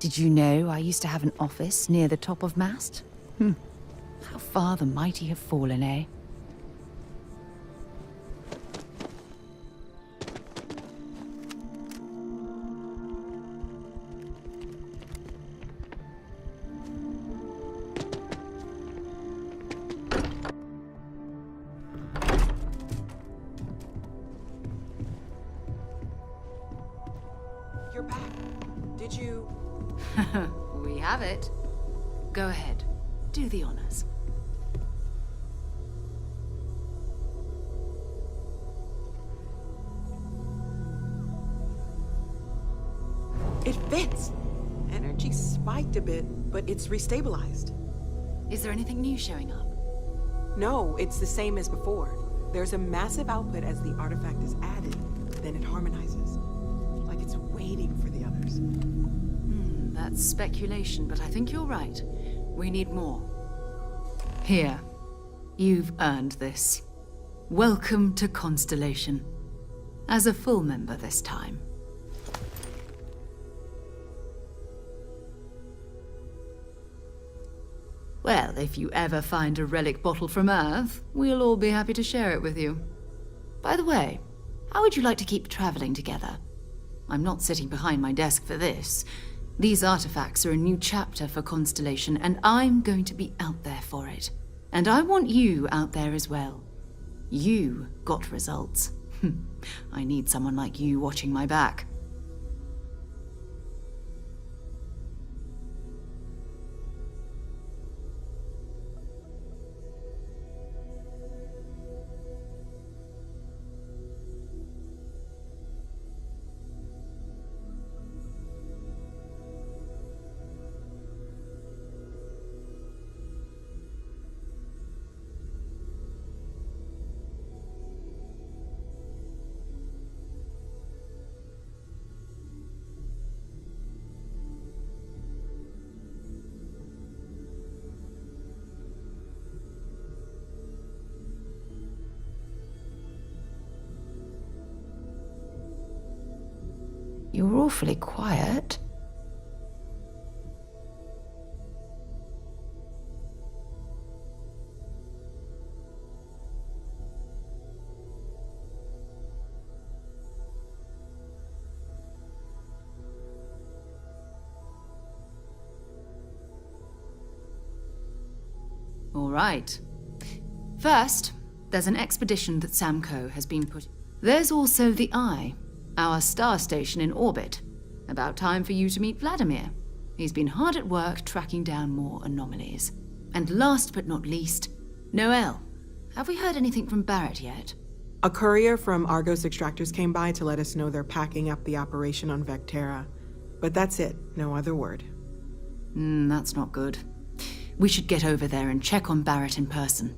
Did you know I used to have an office near the top of mast? How far the mighty have fallen, eh? You're back. Did you... We have it. Go ahead. Do the honors. It fits! Energy spiked a bit, but it's restabilized. Is there anything new showing up? No, it's the same as before. There's a massive output as the artifact is added, then it harmonizes. Like it's waiting for the others. That's speculation, but I think you're right. We need more. Here. You've earned this. Welcome to Constellation. As a full member this time. Well, if you ever find a relic bottle from Earth, we'll all be happy to share it with you. By the way, how would you like to keep traveling together? I'm not sitting behind my desk for this. These artifacts are a new chapter for Constellation, and I'm going to be out there for it. And I want you out there as well. You got results. I need someone like you watching my back. You're awfully quiet. All right. First, there's an expedition that Samco has been put... There's also the Eye, our star station in orbit. About time for you to meet Vladimir. He's been hard at work tracking down more anomalies. And last but not least, Noel. Have we heard anything from Barrett yet? A courier from Argos Extractors came by to let us know they're packing up the operation on Vectera. But that's it, no other word. That's not good. We should get over there and check on Barrett in person.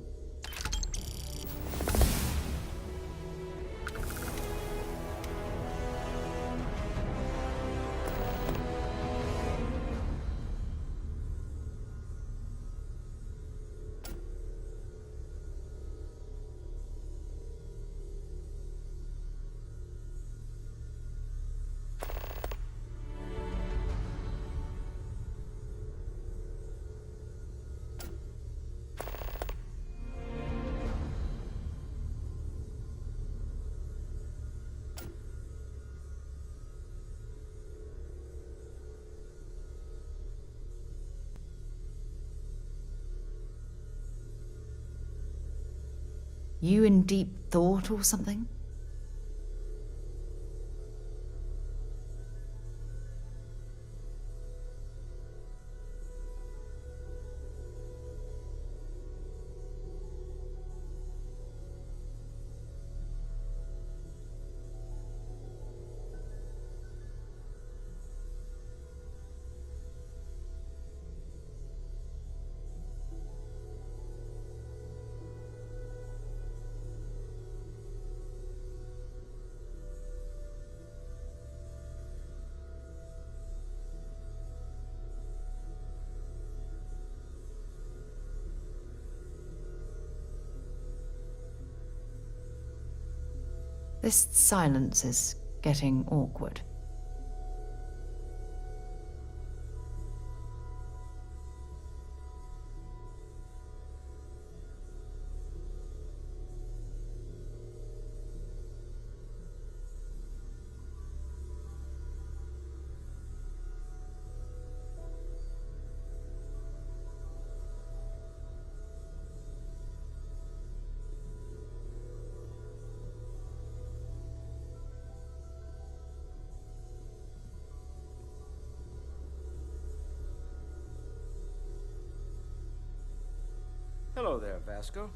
You in deep thought or something? This silence is getting awkward. Hello there, Vasco.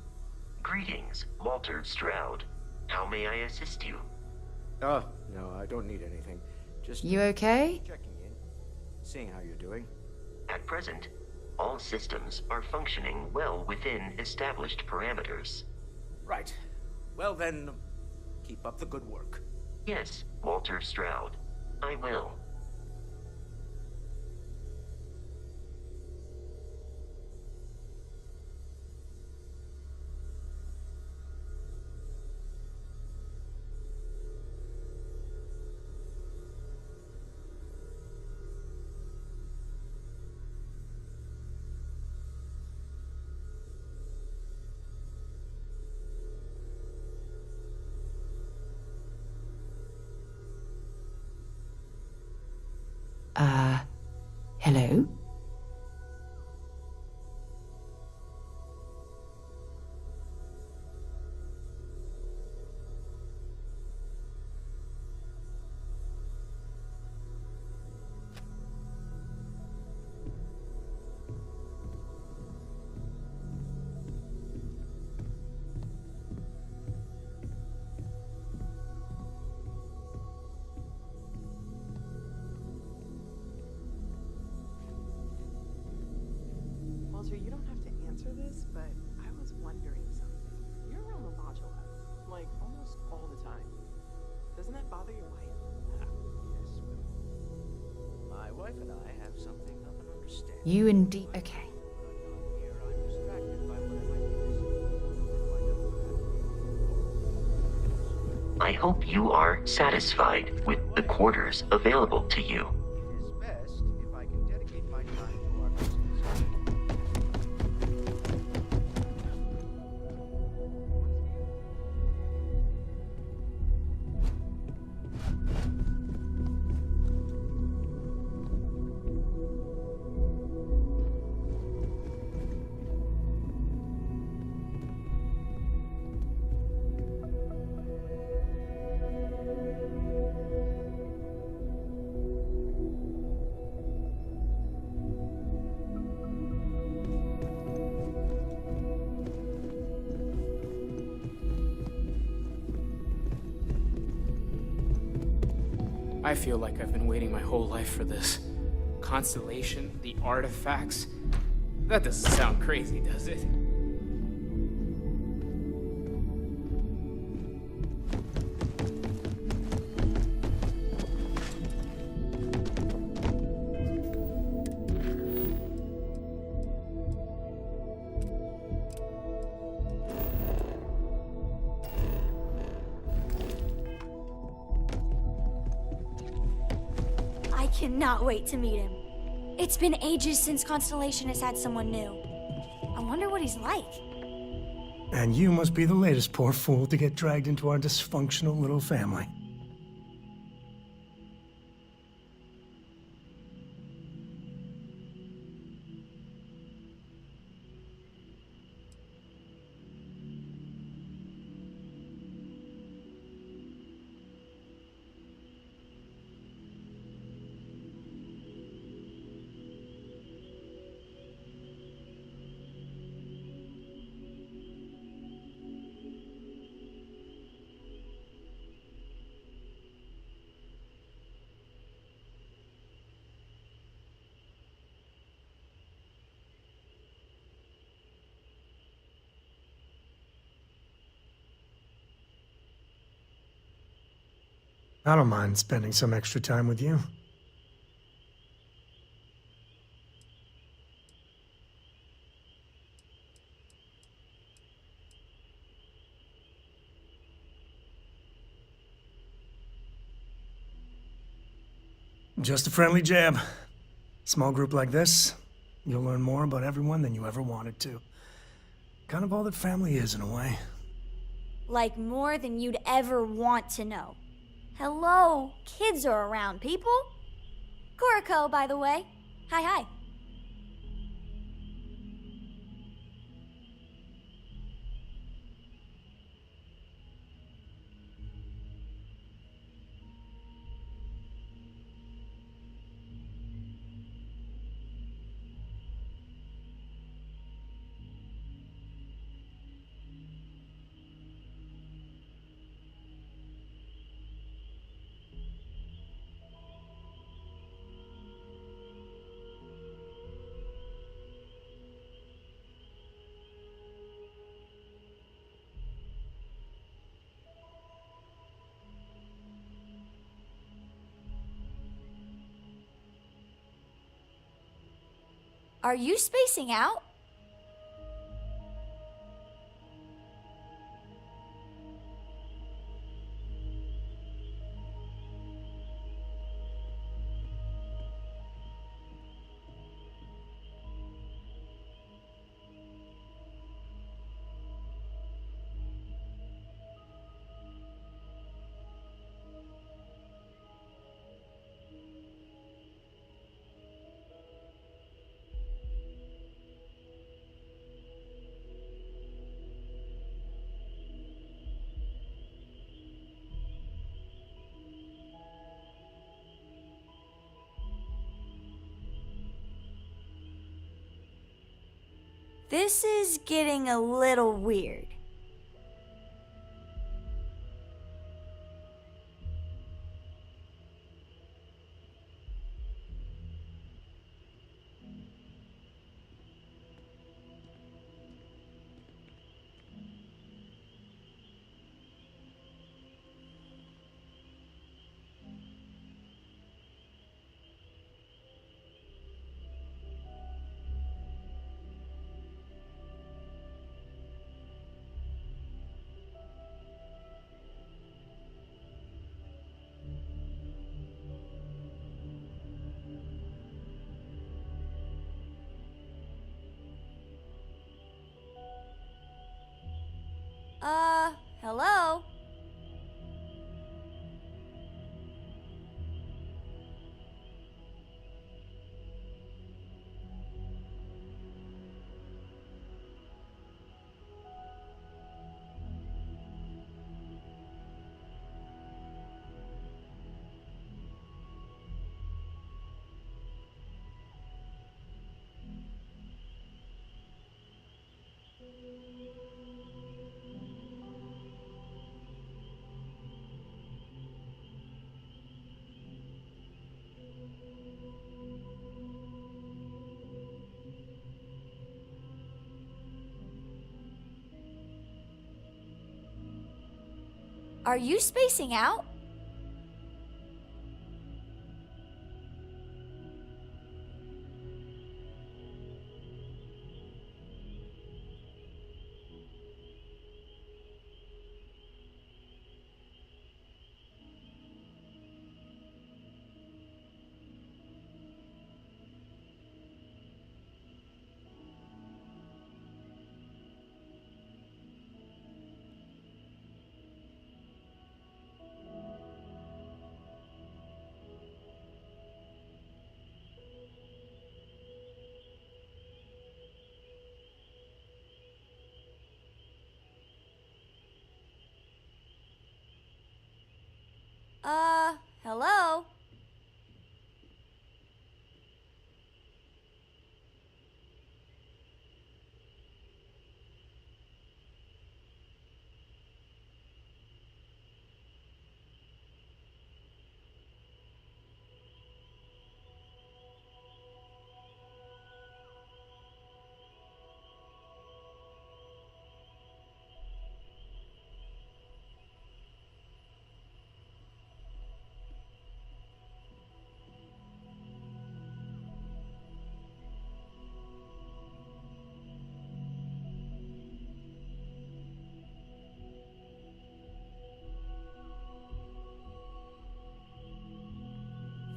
Greetings, Walter Stroud. How may I assist you? Oh, no, I don't need anything. Just You okay? checking in, seeing how you're doing. At present, all systems are functioning well within established parameters. Right. Well then, keep up the good work. Yes, Walter Stroud. I will. Hello? Walter, you don't have to answer this, but I was wondering something. You're around the module hub, like almost all the time. Doesn't that bother your wife? Yes, well, my wife and I have something of an understanding. You indeed. Okay. Here, I'm distracted by what I might be missing. I hope you are satisfied with the quarters available to you. It is best if I can dedicate my time to our business. I feel like I've been waiting my whole life for this. Constellation, the artifacts. That doesn't sound crazy, does it? I cannot wait to meet him. It's been ages since Constellation has had someone new. I wonder what he's like. And you must be the latest poor fool to get dragged into our dysfunctional little family. I don't mind spending some extra time with you. Just a friendly jab. Small group like this, you'll learn more about everyone than you ever wanted to. Kind of all that family is, in a way. Like more than you'd ever want to know. Hello, kids are around, people. Kuriko, by the way. Hi, hi. Are you spacing out? This is getting a little weird. Hello? Are you spacing out? Hello?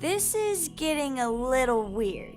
This is getting a little weird.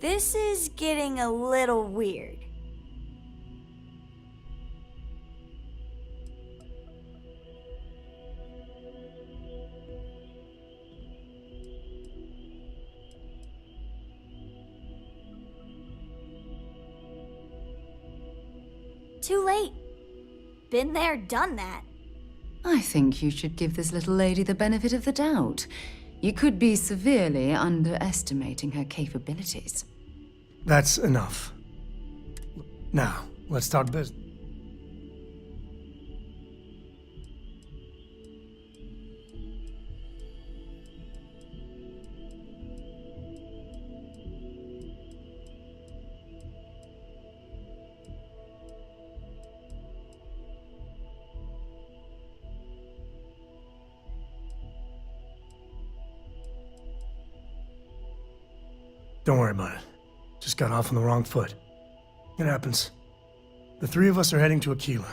This is getting a little weird. Too late. Been there, done that. I think you should give this little lady the benefit of the doubt. You could be severely underestimating her capabilities. That's enough. Now, let's talk business. Don't worry about it. Just got off on the wrong foot. It happens. The three of us are heading to Aquila,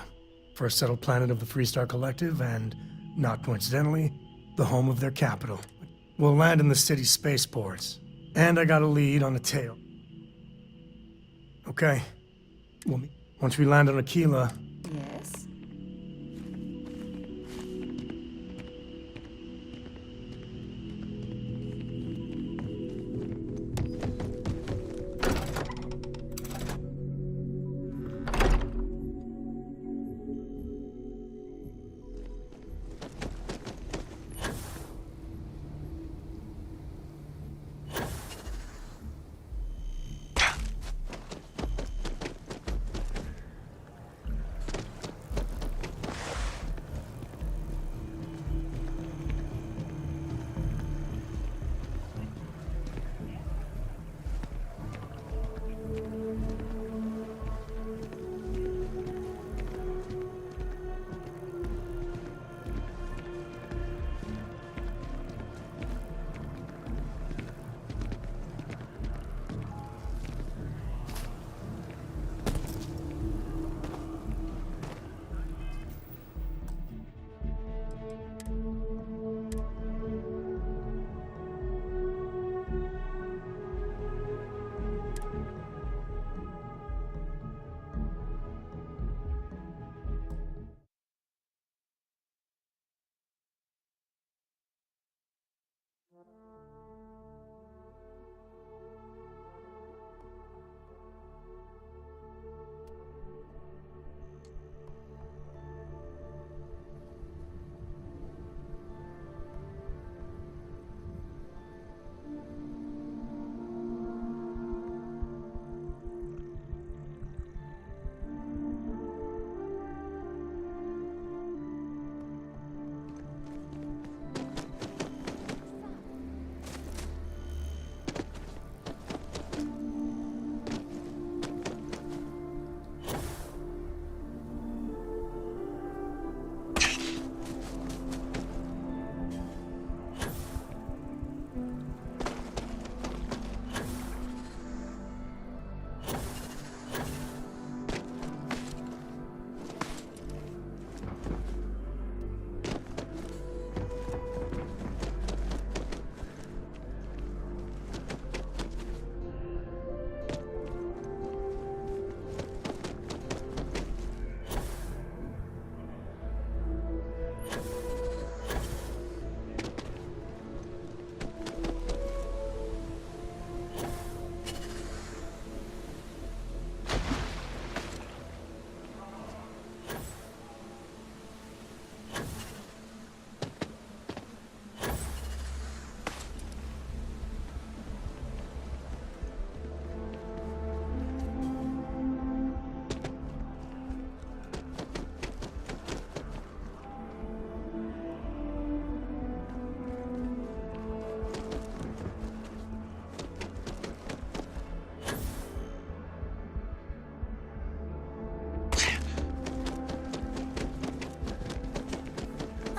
first settled planet of the Freestar Collective, and, not coincidentally, the home of their capital. We'll land in the city's spaceports. And I got a lead on the tail. Okay. Once we land on Aquila... Yes?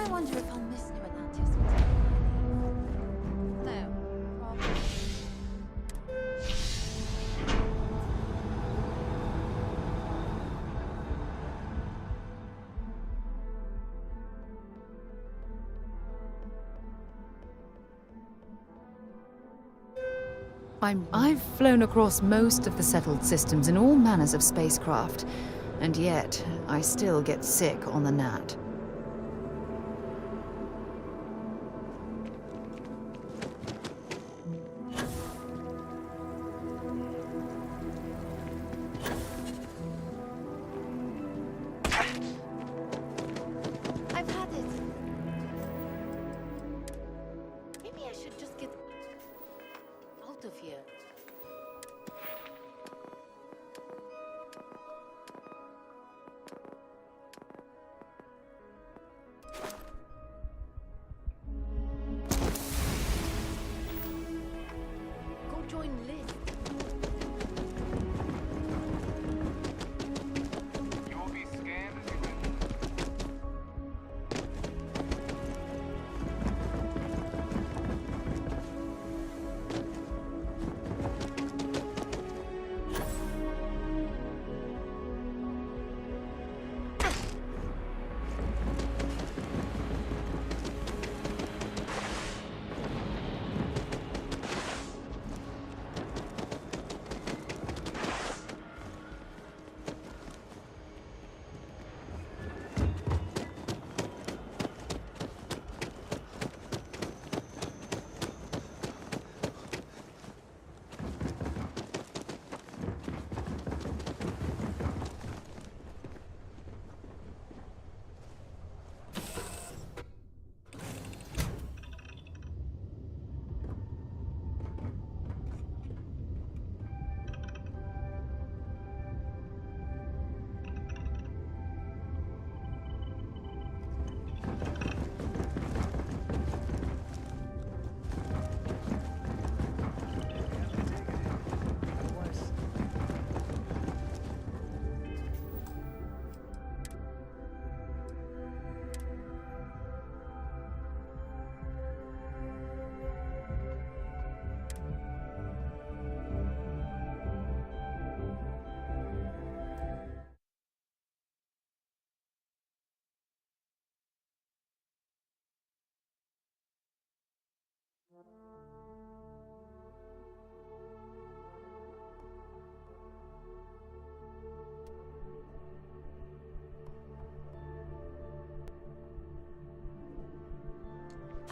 Wonder if I'll miss New Atlantis once I No, probably. I've flown across most of the settled systems in all manners of spacecraft, and yet I still get sick on the gnat.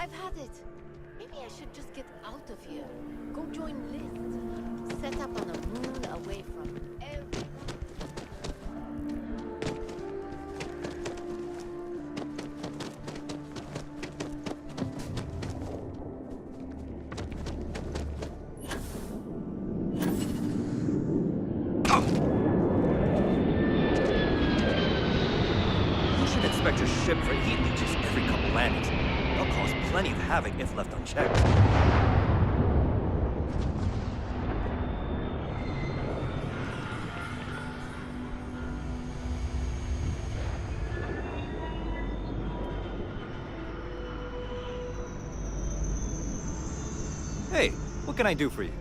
I've had it. Maybe I should just get out of here. Go join List. Set up on a moon away from everyone. You should expect a ship for heat leeches every couple landings. They'll cause plenty of havoc if left unchecked. Hey, what can I do for you?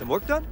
some work done?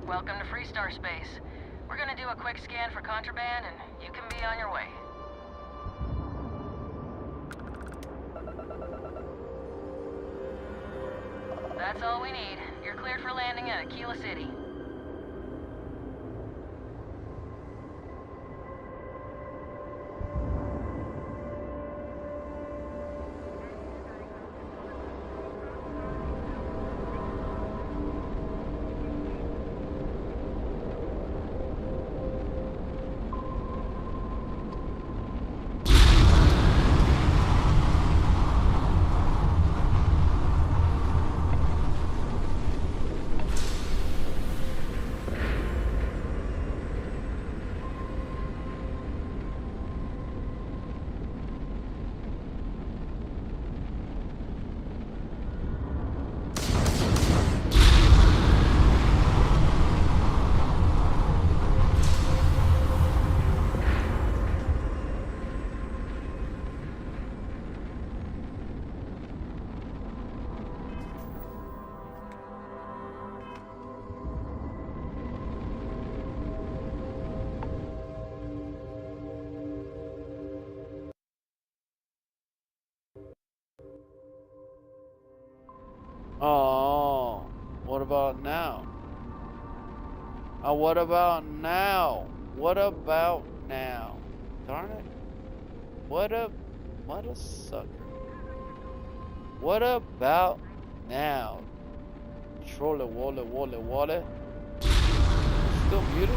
Welcome to Freestar Space. We're gonna do a quick scan for contraband, and you can be on your way. That's all we need. You're cleared for landing at Aquila City. Oh, what about now? What about now? What about now? Darn it. What a sucker. What about now? Trolle, walle. Still muted?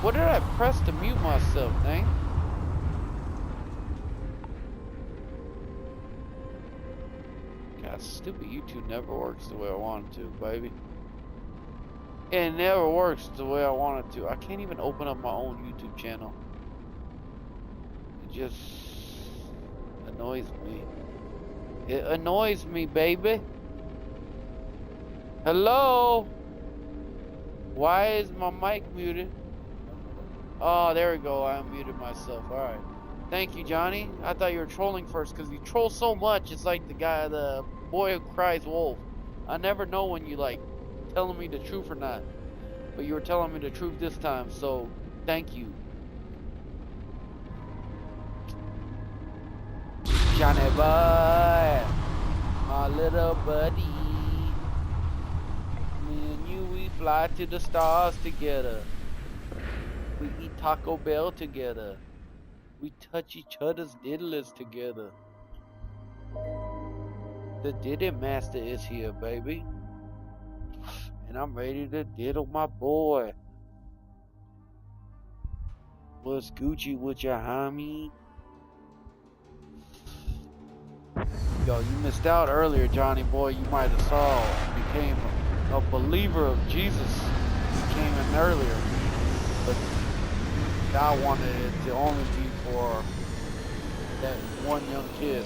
What did I press to mute myself, dang? God, stupid YouTube never works the way I want it to, baby. It never works the way I want it to. I can't even open up my own YouTube channel. It just annoys me. It annoys me, baby. Hello? Why is my mic muted? Oh, there we go. I unmuted myself. Alright. Thank you, Johnny. I thought you were trolling first because you troll so much. It's like the boy who cries wolf. I never know when you like telling me the truth or not. But you were telling me the truth this time, so thank you. Johnny boy, my little buddy. Me and you, we fly to the stars together. We eat Taco Bell together. We touch each other's diddlers together. The Diddy Master is here, baby. And I'm ready to diddle my boy. What's Gucci with your homie? Yo, you missed out earlier, Johnny boy. You might have saw. Became a believer of Jesus. You came in earlier. But God wanted it to only be for that one young kid.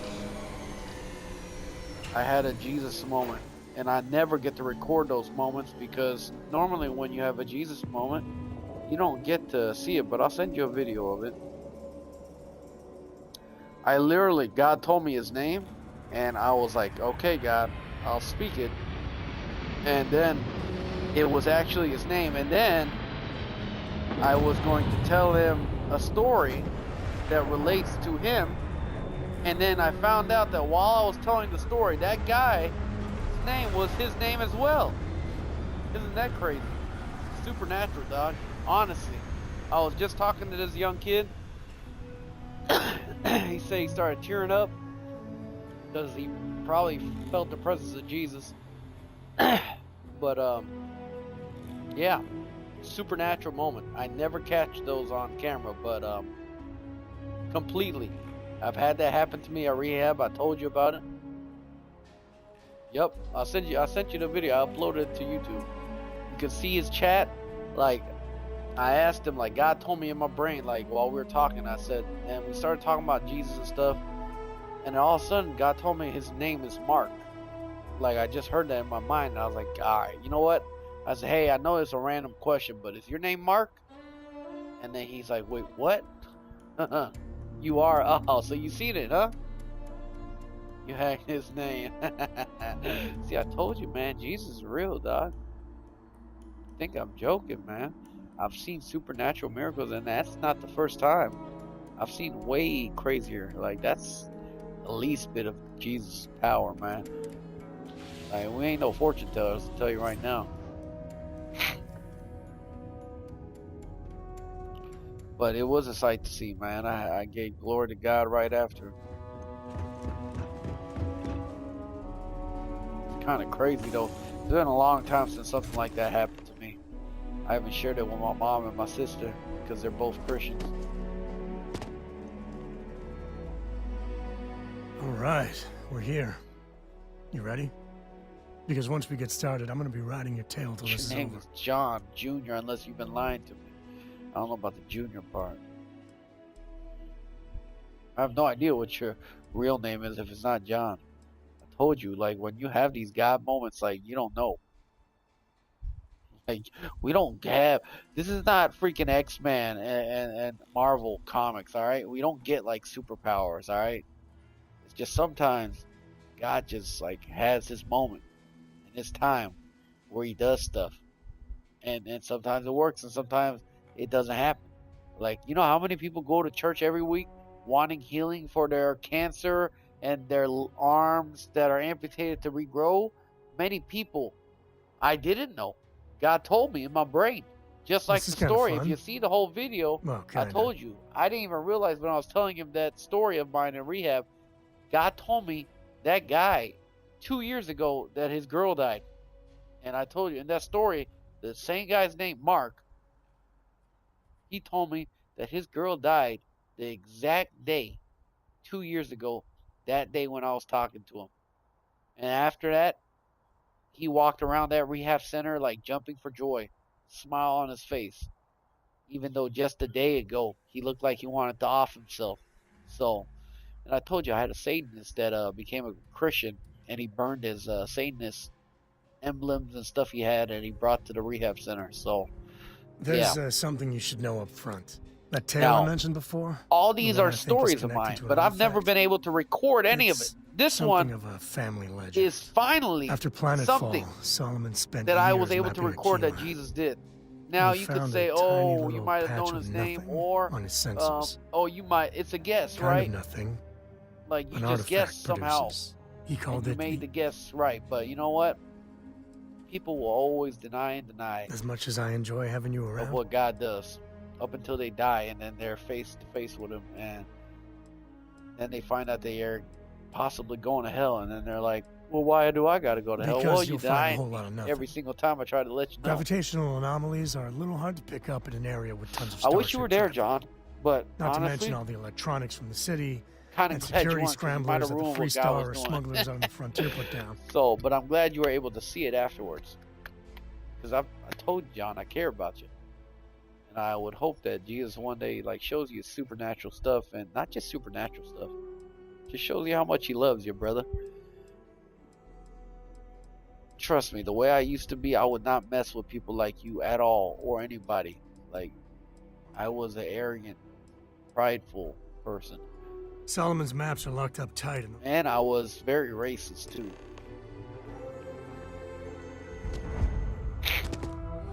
I had a Jesus moment, and I never get to record those moments because normally when you have a Jesus moment, you don't get to see it, but I'll send you a video of it. I literally, God told me his name, and I was like, okay, God, I'll speak it. And then it was actually his name, and then I was going to tell him a story that relates to him, and then I found out that while I was telling the story, that guy's name was his name as well. Isn't that crazy? Supernatural, dog. Honestly, I was just talking to this young kid. He said he started tearing up because he probably felt the presence of Jesus. But yeah, supernatural moment. I never catch those on camera, but completely. I've had that happen to me at rehab. I told you about it. Yep, I sent you the video. I uploaded it to YouTube. You can see his chat. Like, I asked him, like, God told me in my brain, like, while we were talking, I said, and we started talking about Jesus and stuff, and then all of a sudden, God told me his name is Mark. Like, I just heard that in my mind, and I was like, alright, you know what? I said, hey, I know it's a random question, but is your name Mark? And then he's like, wait, what? You are? Oh, so you seen it, huh? You hacked his name. See, I told you, man, Jesus is real, dog. I think I'm joking, man. I've seen supernatural miracles, and that's not the first time. I've seen way crazier. Like, that's the least bit of Jesus' power, man. Like, we ain't no fortune tellers, I'll tell you right now. But it was a sight to see, man. I gave glory to God right after. It's kind of crazy, though. It's been a long time since something like that happened to me. I haven't shared it with my mom and my sister because they're both Christians. All right, we're here. You ready? Because once we get started, I'm gonna be riding your tail till this is Your name over. is John Jr. unless you've been lying to me. I don't know about the junior part. I have no idea what your real name is if it's not John. I told you, like, when you have these God moments, like, you don't know. Like, we don't have... This is not freaking X-Men and Marvel comics, alright? We don't get, like, superpowers, alright? It's just sometimes God just, like, has his moment in his time where he does stuff. And sometimes it works and sometimes it doesn't happen. Like, you know how many people go to church every week wanting healing for their cancer and their arms that are amputated to regrow? Many people. I didn't know. God told me in my brain. Just like the story. If you see the whole video, well, I told you. I didn't even realize when I was telling him that story of mine in rehab, God told me that guy 2 years ago that his girl died. And I told you in that story, the same guy's name, Mark, he told me that his girl died the exact day 2 years ago, that day when I was talking to him. And after that, he walked around that rehab center like jumping for joy, smile on his face, even though just a day ago he looked like he wanted to off himself. So, and I told you I had a Satanist that became a Christian, and he burned his Satanist emblems and stuff he had, and he brought to the rehab center. So there's something you should know up front. That tale I mentioned before. All these are stories of mine, but I've never been able to record any of it. This one of a family legend. is finally after something Solomon spent that I was able to record that Jesus did. Now you could say, "Oh, you might have known his name," or on his sensors. "Oh, you might." It's a guess, kind right? Of nothing. Like you just guessed somehow. He called it. You made the guess right, but you know what? People will always deny and deny. As much as I enjoy having you around. Of what God does, up until they die, and then they're face to face with Him, and then they find out they are possibly going to hell, and then they're like, "Well, why do I got to go to hell?" Well, you die every single time I try to let you know. Gravitational anomalies are a little hard to pick up in an area with tons of I wish you were there, John. But not honestly, to mention all the electronics from the city. Kind of and security scramblers that the Free Star or smugglers on the frontier put down. So, but I'm glad you were able to see it afterwards. Because I told you, John, I care about you. And I would hope that Jesus one day like shows you supernatural stuff, and not just supernatural stuff. Just shows you how much He loves you, brother. Trust me, the way I used to be, I would not mess with people like you at all, or anybody. Like, I was an arrogant, prideful person. Solomon's maps are locked up tight. And I was very racist, too.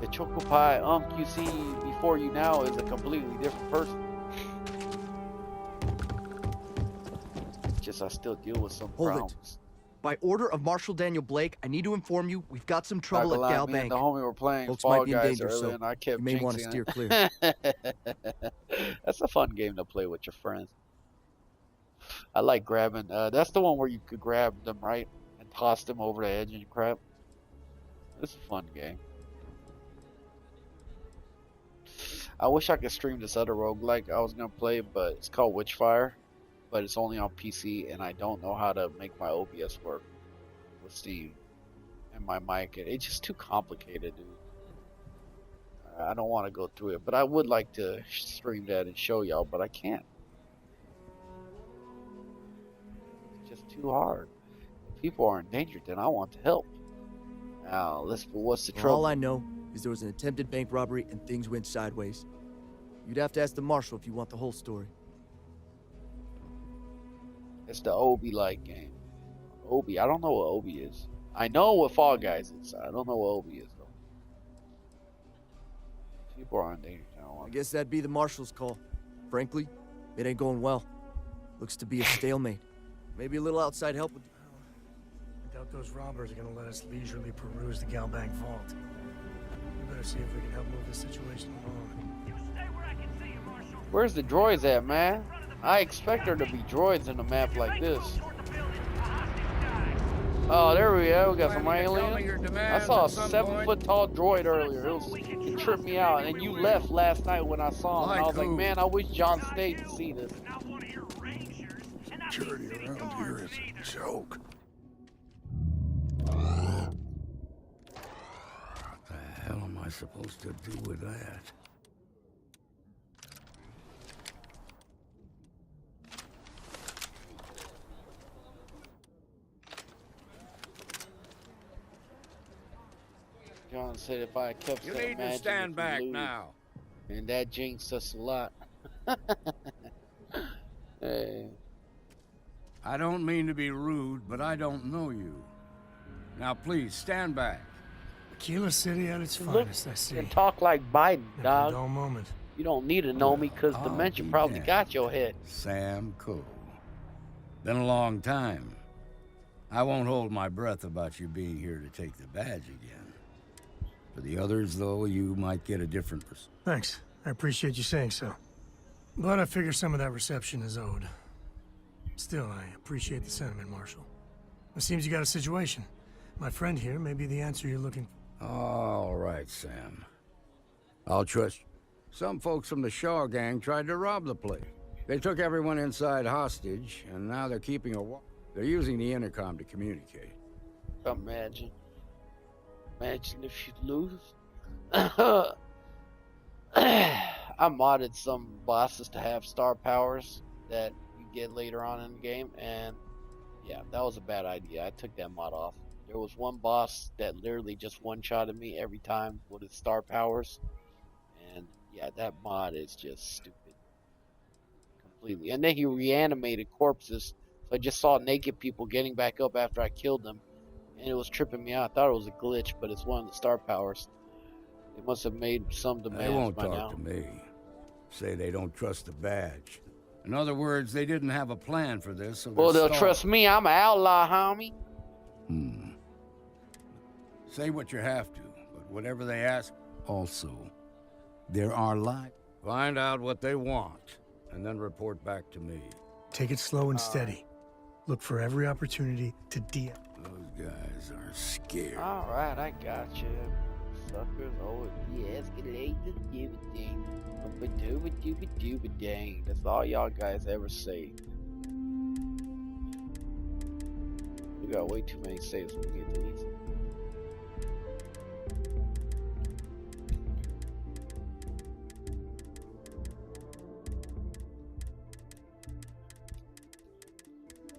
The Choco Pie you see before you now is a completely different person. Just I still deal with some problems. It. By order of Marshal Daniel Blake, I need to inform you we've got some trouble at Gal Bank. The homie were playing Folks Fall might be in Guys danger, earlier, so and I kept you may want to steer clear. That's a fun game to play with your friends. I like grabbing. That's the one where you could grab them, right? And toss them over the edge and crap. It's a fun game. I wish I could stream this other roguelike I was going to play, but it's called Witchfire. But it's only on PC, and I don't know how to make my OBS work with Steam and my mic. It's just too complicated, dude. I don't want to go through it, but I would like to stream that and show y'all, but I can't. Just too hard. If people are in danger, then I want to help. Now, what's the trouble? All I know is there was an attempted bank robbery and things went sideways. You'd have to ask the marshal if you want the whole story. It's the Obi-like game. Obi, I don't know what Obi is. I know what Fall Guys is. I don't know what Obi is, though. People are in danger now. I guess that'd be the marshal's call. Frankly, it ain't going well. Looks to be a stalemate. Maybe a little outside help would... I doubt those robbers are gonna let us leisurely peruse the Galbank vault. We better see if we can help move the situation along. Where's the droids at, man? I expect there to be droids in a map like this. Oh, there we go. We got some aliens. I saw a 7-foot-tall droid earlier. It tripped me out. And you left last night when I saw him. And I was like, man, I wish John stayed to see this. Security around here is a joke. What the hell am I supposed to do with that? John said if I kept You saying need to magic, stand if back you lose. now. And that jinxed us a lot. Hey. I don't mean to be rude, but I don't know you. Now please, stand back. Aquila City at its Look finest, I see. and talk like Biden, Never a dog. dull moment. You don't need to know me because I'll dementia be probably damned. got your head. Sam Cole. Been a long time. I won't hold my breath about you being here to take the badge again. For the others, though, you might get a different Thanks. I appreciate you saying so. But I figure some of that reception is owed. Still, I appreciate the sentiment, Marshal. It seems you got a situation. My friend here may be the answer you're looking for. All right, Sam. I'll trust you. Some folks from the Shaw gang tried to rob the place. They took everyone inside hostage, and now they're keeping a They're using the intercom to communicate. Imagine. Imagine if you'd lose. I modded some bosses to have star powers that you get later on in the game, and yeah, that was a bad idea. I took that mod off. There was one boss that literally just one-shotted me every time with his star powers, and yeah, that mod is just stupid. Completely. And then he reanimated corpses, so I just saw naked people getting back up after I killed them, and it was tripping me out. I thought it was a glitch, but it's one of the star powers. They must have made some demands They won't by talk now. to me. Say they don't trust the badge. In other words, they didn't have a plan for this, so Well, they'll trust me. I'm an outlaw, homie. Say what you have to, but whatever they ask, also, there are lies. Find out what they want, and then report back to me. Take it slow and steady. Look for every opportunity to Those guys are scared. All right, I got you. Suckers, oh, de-escalate the ding. Dang. That's all y'all guys ever say. We got way too many saves when we get to these.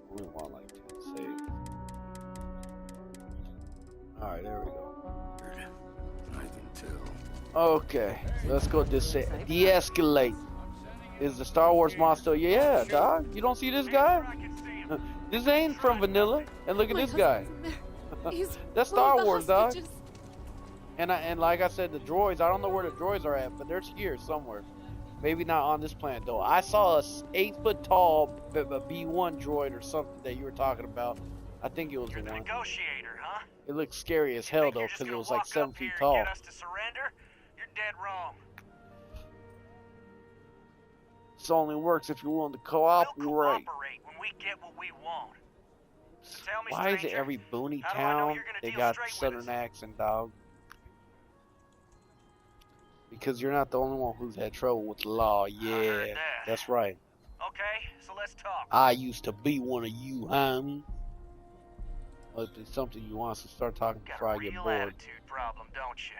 We want like 10 saves. Alright, there we go. I can tell. Okay, let's go de-escalate. Is the Star Wars monster? Yeah, dog. You don't see this guy? This ain't from vanilla. And look at this guy. That's Star Wars, dog. And like I said, the droids. I don't know where the droids are at, but they're here somewhere. Maybe not on this planet though. I saw a 8-foot-tall B1 droid or something that you were talking about. I think it was the one. Negotiator, huh? It looked scary as hell though, because it was like 7 feet tall. Get us to surrender? You're dead wrong. This only works if you're willing to cooperate. We'll cooperate when we get what we want. So tell me, Why is it stranger, every boony how do I know town you're gonna they deal got straight with southern accent, dog? Because you're not the only one who's had trouble with the law. Yeah, that's right. Okay, so let's talk. I used to be one of you, homie. Well, if it's something you want to start talking before I get Real bored. attitude problem, don't you?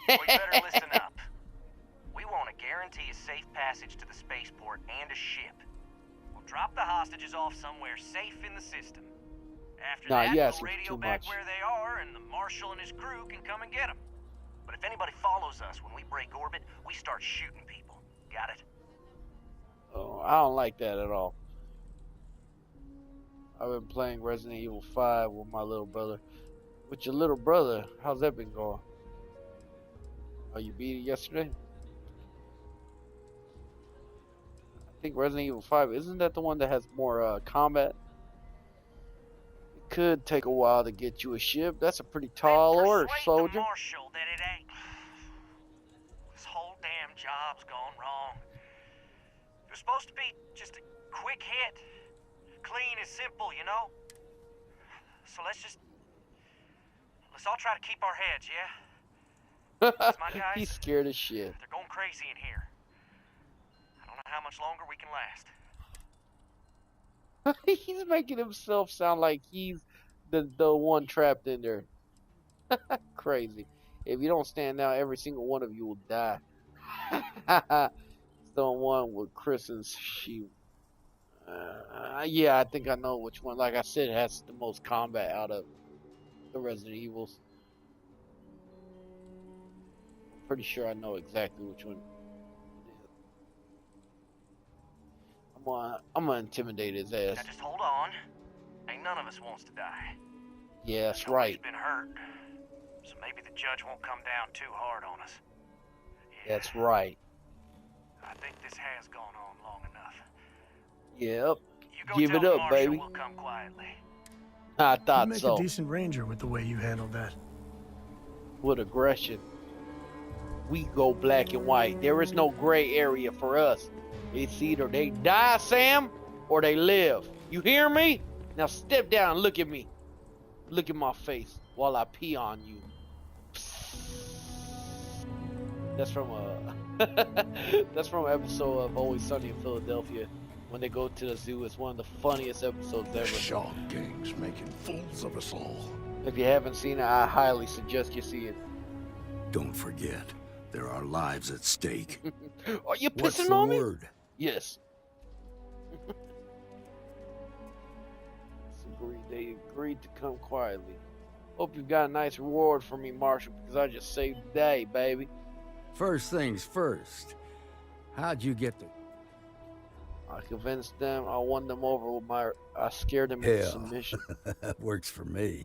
Well, you better listen up. We want to guarantee a safe passage to the spaceport and a ship. We'll drop the hostages off somewhere safe in the system. After Nah, that, you we'll asking for radio too back much. where they are, and the Marshal and his crew can come and get them. But if anybody follows us when we break orbit, we start shooting people. Got it? Oh, I don't like that at all. I've been playing Resident Evil 5 with my little brother. With your little brother, how's that been going? Oh, you beat it yesterday? I think Resident Evil 5, isn't that the one that has more combat? could take a while to get you a ship. That's a pretty tall order, Persuade soldier. the marshal that it ain't. This whole damn job's gone wrong. It was supposed to be just a quick hit. Clean and simple, you know? So let's all try to keep our heads, yeah? 'Cause my guys, He's scared as shit. they're going crazy in here. I don't know how much longer we can last. He's making himself sound like he's the one trapped in there. Crazy. If you don't stand now, every single one of you will die. The one with Chris and she. Yeah, I think I know which one. Like I said, it has the most combat out of the Resident Evils. Pretty sure I know exactly which one. I'm gonna intimidate his ass. Now just hold on. Ain't none of us wants to die. Yeah, that's Nobody's right. been hurt, so maybe the judge won't come down too hard on us. That's right. I think this has gone on long enough. Yep. You go Give tell it the up, marshal baby. We'll come quietly. I You thought make so. a decent ranger with the way you handled that. With aggression. We go black and white. There is no gray area for us. It's either they die, Sam, or they live. You hear me? Now step down and look at me. Look at my face while I pee on you. That's from that's from an episode of Always Sunny in Philadelphia. When they go to the zoo, it's one of the funniest episodes ever. Shark gang's making fools of us all. If you haven't seen it, I highly suggest you see it. Don't forget, there are lives at stake. Are you What's pissing the on me? word? Yes. They agreed to come quietly. Hope you got a nice reward for me, Marshal, because I just saved the day, baby. First things first. How'd you get the... I convinced them. I won them over with my... I scared them into Hell, submission. that works for me.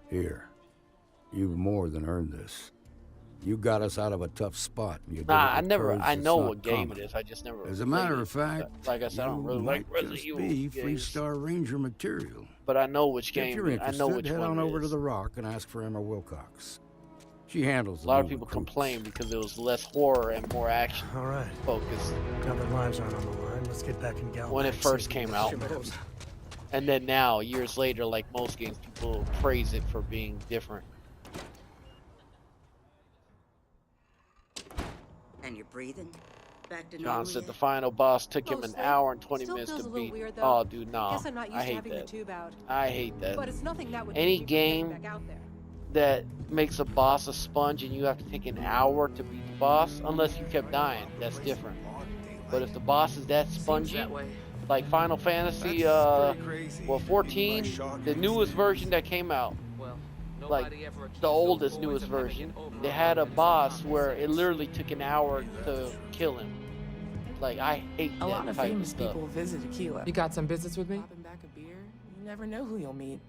Here, you've more than earned this. You got us out of a tough spot. And you did Nah, it I with never. courage I that's know not what game common. it is. I just never. As a played matter it. of fact, like I said, I don't really like Resident just Evil be games. Freestar Ranger material. But I know which If game. you're I interested, know which head one on it over to is. the Rock and ask for Emma Wilcox. She handles A the lot of new people recruits. complain because it was less horror and more action All right. focused Now that lives aren't on the line, let's get back in Galveston. when it first came out. And then now, years later, like most games, people praise it for being different. And you're breathing? Back to John normal said yet? the final boss took him an Mostly. hour and 20 Still minutes feels to a little beat. weird, though. Oh, dude, nah. Guess I'm not used I to hate having the that. tube out. I hate that. But it's nothing that would Any keep you from getting game back out there. that makes a boss a sponge and you have to take an hour to beat the boss, unless you kept dying, that's different. But if the boss is that spongy, like Final Fantasy 14, the newest version that came out, like the oldest newest version, they had a boss where it literally took an hour to kill him. Like, I hate A that lot of type famous stuff. people visit Aquila. You got some business with me? Popping back a beer, you never know who you'll meet.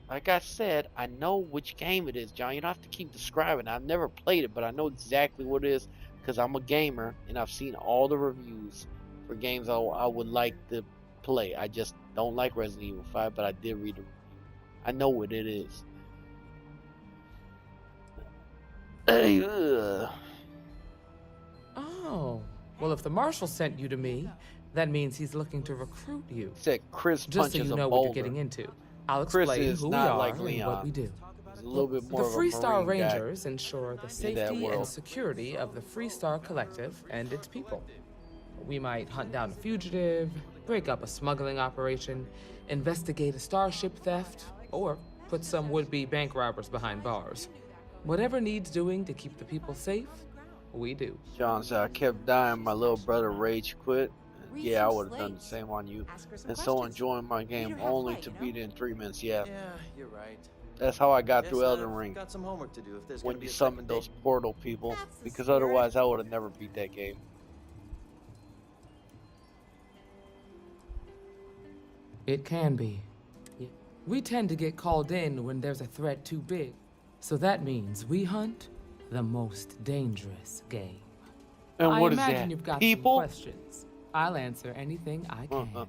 Like I said, I know which game it is, John. You don't have to keep describing. I've never played it, but I know exactly what it is because I'm a gamer and I've seen all the reviews for games I would like to play. I just don't like Resident Evil 5, but I did read the review. I know what it is. Oh, well, if the marshal sent you to me, that means he's looking to recruit you. Said Chris Just so punches you a know boulder. what you're getting into. I'll Chris explain is who we not are like and Leon. what we do. He's a little bit more The of a Freestar Marine guy. Rangers ensure the that safety world. and security of the Freestar Collective and its people. We might hunt down a fugitive, break up a smuggling operation, investigate a starship theft, or put some would-be bank robbers behind bars. Whatever needs doing to keep the people safe, we do. John said, I kept dying. My little brother rage quit. Yeah, I would have done the same on you. And so enjoying my game only to beat it in 3 minutes. Yeah, Yeah, you're right. that's how I got Guess through Elden I've Ring. got some homework to do if there's When gonna you be a summon second those date. portal people, That's the because spirit. otherwise I would have never beat that game. It can be. We tend to get called in when there's a threat too big. So that means we hunt the most dangerous game. And what I is imagine that? you've got People? some questions. I'll answer anything I can.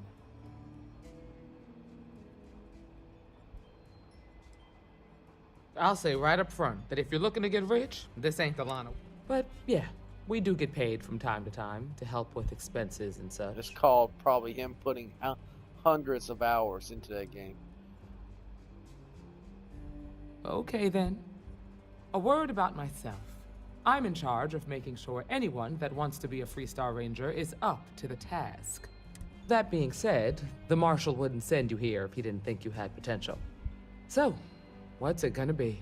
I'll say right up front that if you're looking to get rich, this ain't the line. But yeah, we do get paid from time to time to help with expenses and such. It's called probably him putting hundreds of hours into that game. Okay then. A word about myself. I'm in charge of making sure anyone that wants to be a Freestar Ranger is up to the task. That being said, the Marshal wouldn't send you here if he didn't think you had potential. So, what's it gonna be?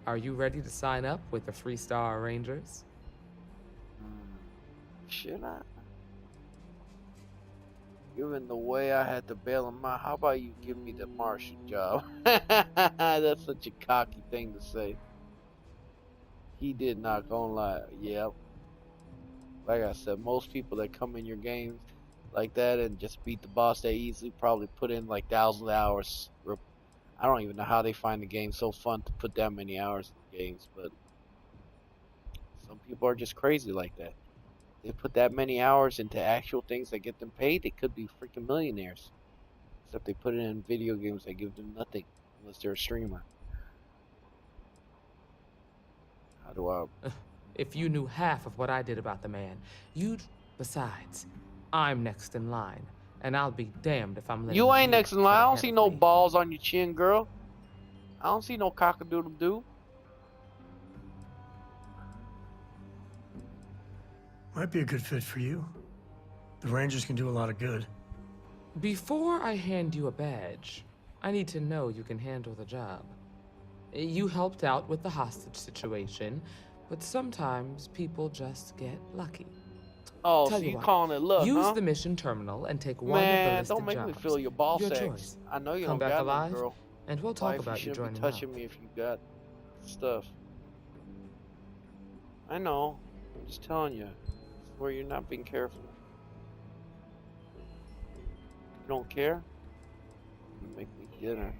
Are you ready to sign up with the Freestar Rangers? Should I? Given the way I had to bail him out, how about you give me the Marshal job? That's such a cocky thing to say. He did not gonna lie. Yep. Like I said, most people that come in your games like that and just beat the boss, they easily probably put in like 1,000 hours. I don't even know how they find the game so fun to put that many hours in games, but some people are just crazy like that. They put that many hours into actual things that get them paid, they could be freaking millionaires. Except they put it in video games that give them nothing unless they're a streamer. How do I... If you knew half of what I did about the man, you'd... Besides, I'm next in line, and I'll be damned if I'm letting You ain't next in line. I don't see no me. balls on your chin, girl. I don't see no cock-a-doodle-doo. Might be a good fit for you. The Rangers can do a lot of good. Before I hand you a badge, I need to know you can handle the job. You helped out with the hostage situation, but sometimes people just get lucky. Oh, Tell so you you what, calling it luck, use huh? the mission terminal and take one Man, of the listed don't make jobs. me feel your ball Your sacks. choice. I know you Come don't back got alive, no girl. and we'll talk about you shouldn't joining be up. touching me if you got stuff. I know. I'm just telling you. It's where you're not being careful. You don't care? You make me dinner.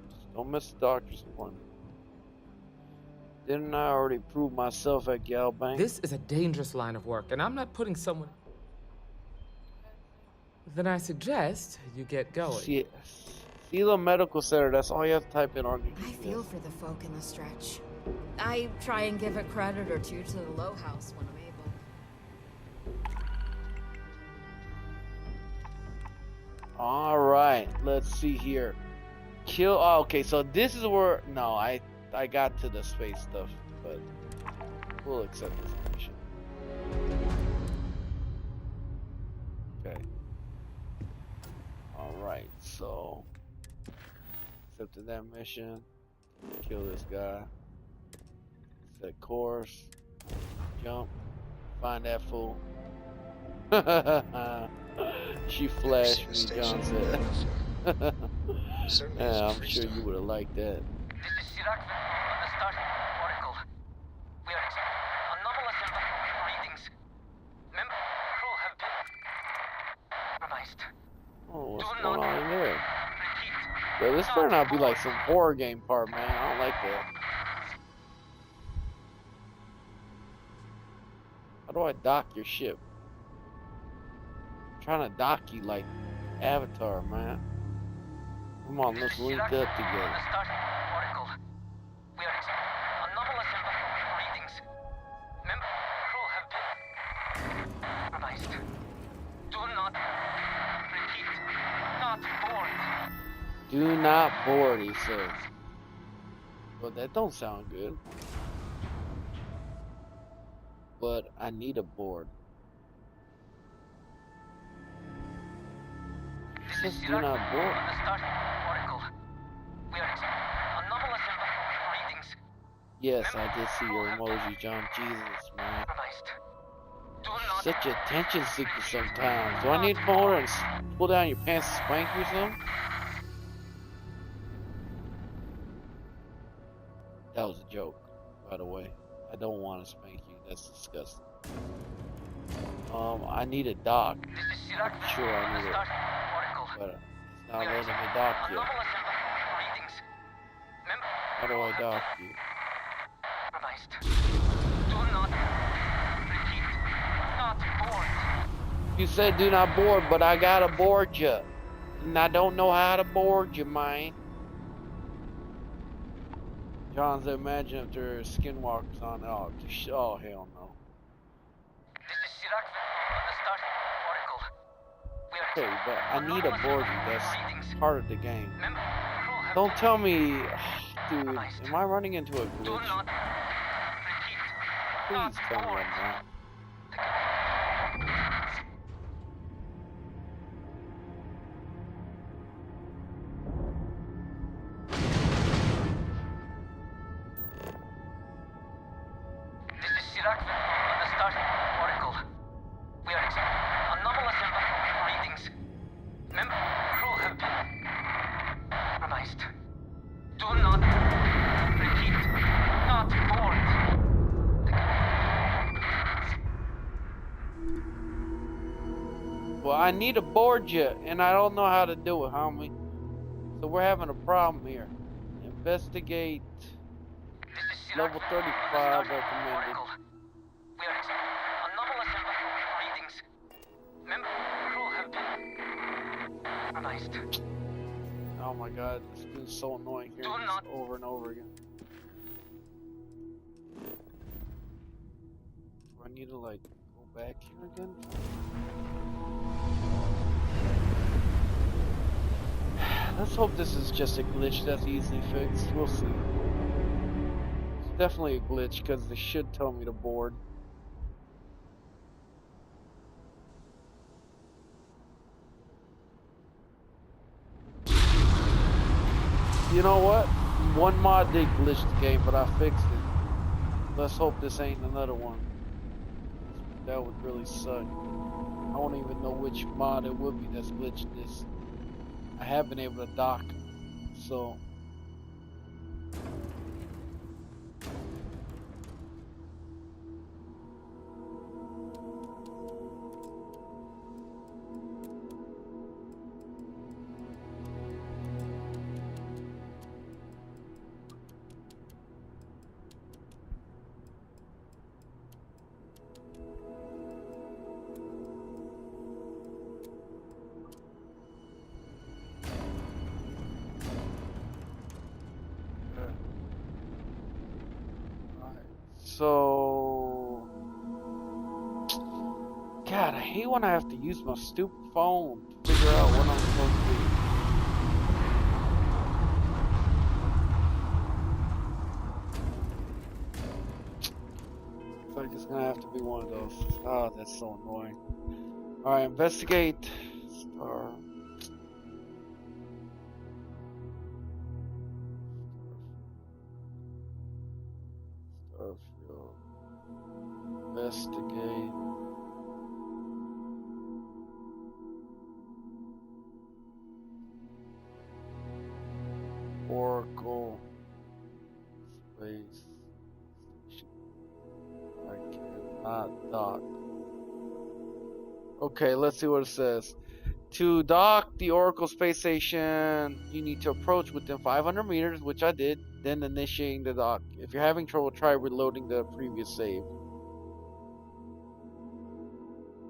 Just don't miss the doctor's appointment. Didn't I already prove myself at Galbank? This is a dangerous line of work, and I'm not putting someone... Then I suggest you get going. See the medical center, that's all you have to type in. I feel for the folk in the stretch. I try and give a credit or two to the Low House when I'm able. Alright, let's see here. Kill, oh, okay, so this is where, no, I got to the space stuff, but we'll accept this mission. Okay. Alright, so accepted that mission. Kill this guy. Set course. Jump. Find that fool. She flashed me, John said. Yeah, I'm sure you would have liked that. This is Sirac on the STARFIELD Oracle. We are anomalous readings. Member crew have been compromised. Oh, what's going on in there? Yo, this better not be like some horror game part, man. I don't like that. How do I dock your ship? I'm trying to dock you like Avatar, man. Come on, let's link up together. Oracle. We are anomalous readings. Member crew have been compromised. Do not repeat. Not board. Do not board, he says. Well, that don't sound good. But I need a board. It says do not board. Oracle. We are anomalous readings. Yes, I did see your emoji, John. Jesus, man. Such a attention seeker sometimes. Do I need to come over and pull down your pants and spank you or something? That was a joke, by the way. I don't want to spank you. That's disgusting. I need a dock. I'm sure I need it. But it's not letting me dock yet. How do I dock you? You said do not board, but I gotta board you. And I don't know how to board you, man. John's imagine if there's skinwalkers on. Oh, hell no. This is Sirac on the STARFIELD Oracle. We are Okay, but I need a boarding. That's part of the game. Don't tell me, dude. Am I running into a glitch? Do not Please tell me I'm not. This is Sirac on the STARFIELD Oracle. We are experiencing anomalous readings. Members of the crew have been compromised. Do not repeat. Not board. Well, I need to board you, and I don't know how to do it, homie. So we're having a problem here. Investigate. Level 35 recommended. We are experiencing anomalous readings. Members of the crew have been compromised. Oh my god, this is so annoying here over and over again. Do I need to like go back here again? Let's hope this is just a glitch that's easily fixed. We'll see. It's definitely a glitch because they should tell me to board. You know what? One mod did glitch the game, but I fixed it. Let's hope this ain't another one. That would really suck. I don't even know which mod it would be that's glitched this. I have been able to dock, so. So, God, I hate when I have to use my stupid phone to figure out what I'm supposed to do. Looks like it's gonna have to be one of those. Oh, that's so annoying. Alright, investigate. Star. Starfield. Investigate. Oracle. Space. I cannot dock. Okay, let's see what it says. To dock the Oracle space station, you need to approach within 500 meters, which I did, then initiating the dock. If you're having trouble, try reloading the previous save.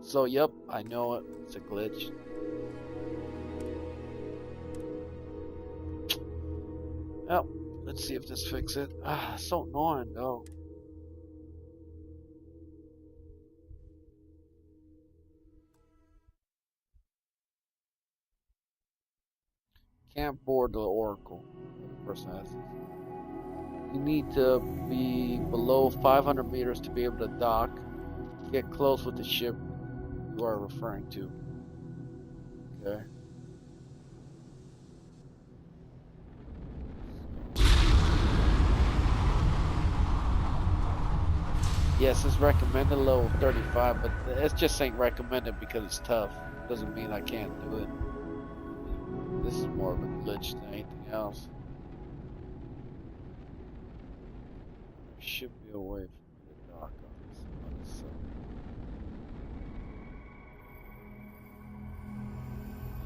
So, yep, I know it. It's a glitch. Yep, let's see if this fixes it. Ah, so annoying, though. Can't board the Oracle. The person has it. You need to be below 500 meters to be able to dock. Get close with the ship you are referring to. Okay. Yes, it's recommended level 35, but it just ain't recommended because it's tough. Doesn't mean I can't do it. This is more of a glitch than anything else. There should be a way for me to dock on this other side.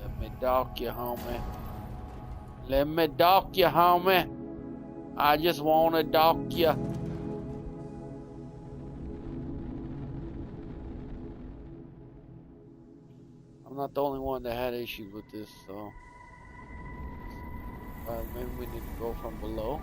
Let me dock you, homie. Let me dock you, homie. I just wanna dock you. not the only one that had issues with this, so maybe we need to go from below.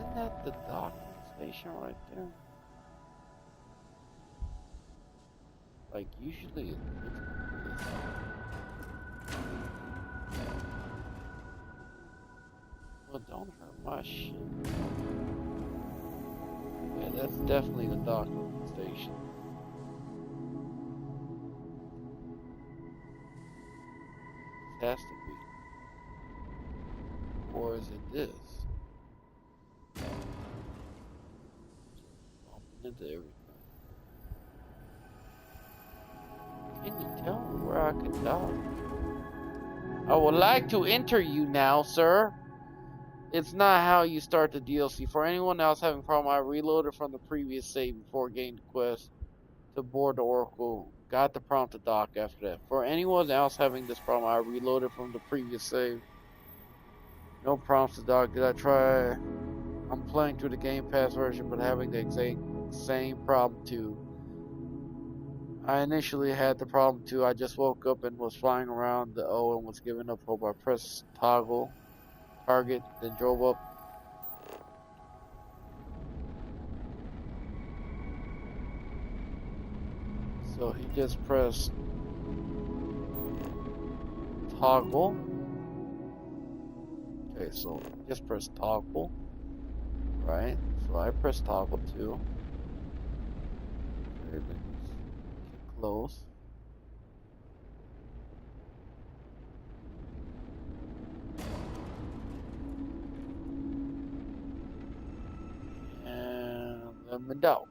Isn't that the docking station right there? Like, usually it looks like this. Well, don't hurt my shit. Yeah, that's definitely the docking station. It has to be. Or is it this? Bumping into everything. Can you tell me where I can dock? I would like to enter you now, sir. It's not how you start the DLC. For anyone else having a problem, I reloaded from the previous save before getting the quest to board the Oracle. Got the prompt to dock after that. For anyone else having this problem, I reloaded from the previous save. No prompts to dock. Did I try? I'm playing through the Game Pass version, but having the exact same problem too. I initially had the problem too. I just woke up and was flying around the O and was giving up hope. I pressed toggle, target, then drove up. So he just pressed toggle. Okay, so just press toggle, right? So I pressed toggle too. Okay, then close. And let me know.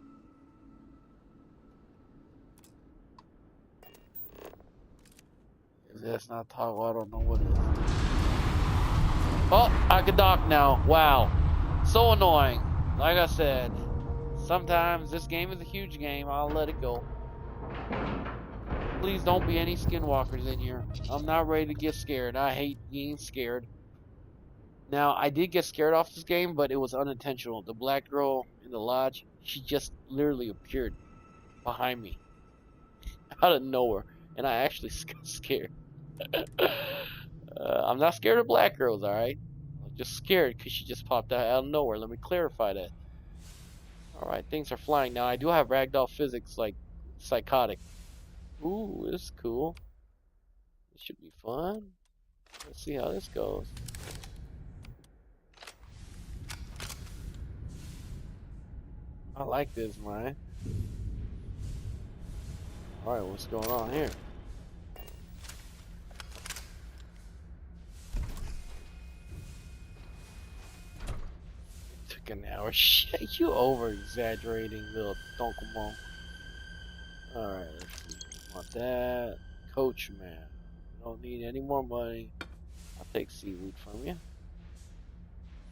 If that's not toggle, I don't know what it is. Oh, I can dock now. Wow. So annoying. Like I said, sometimes this game is a huge game. I'll let it go. Please don't be any skinwalkers in here. I'm not ready to get scared. I hate being scared. Now, I did get scared off this game, but it was unintentional. The black girl in the lodge, she just literally appeared behind me. Out of nowhere. And I actually got scared. I'm not scared of black girls, alright? I'm just scared because she just popped out of nowhere. Let me clarify that. Alright, things are flying. Now, I do have ragdoll physics, like psychotic. Ooh, this is cool. This should be fun. Let's see how this goes. I like this, man. Alright, what's going on here? Took an hour. Shit, you over-exaggerating, little donkamon. Alright, let's see. Want that. Coach, man. Don't need any more money. I'll take seaweed from you.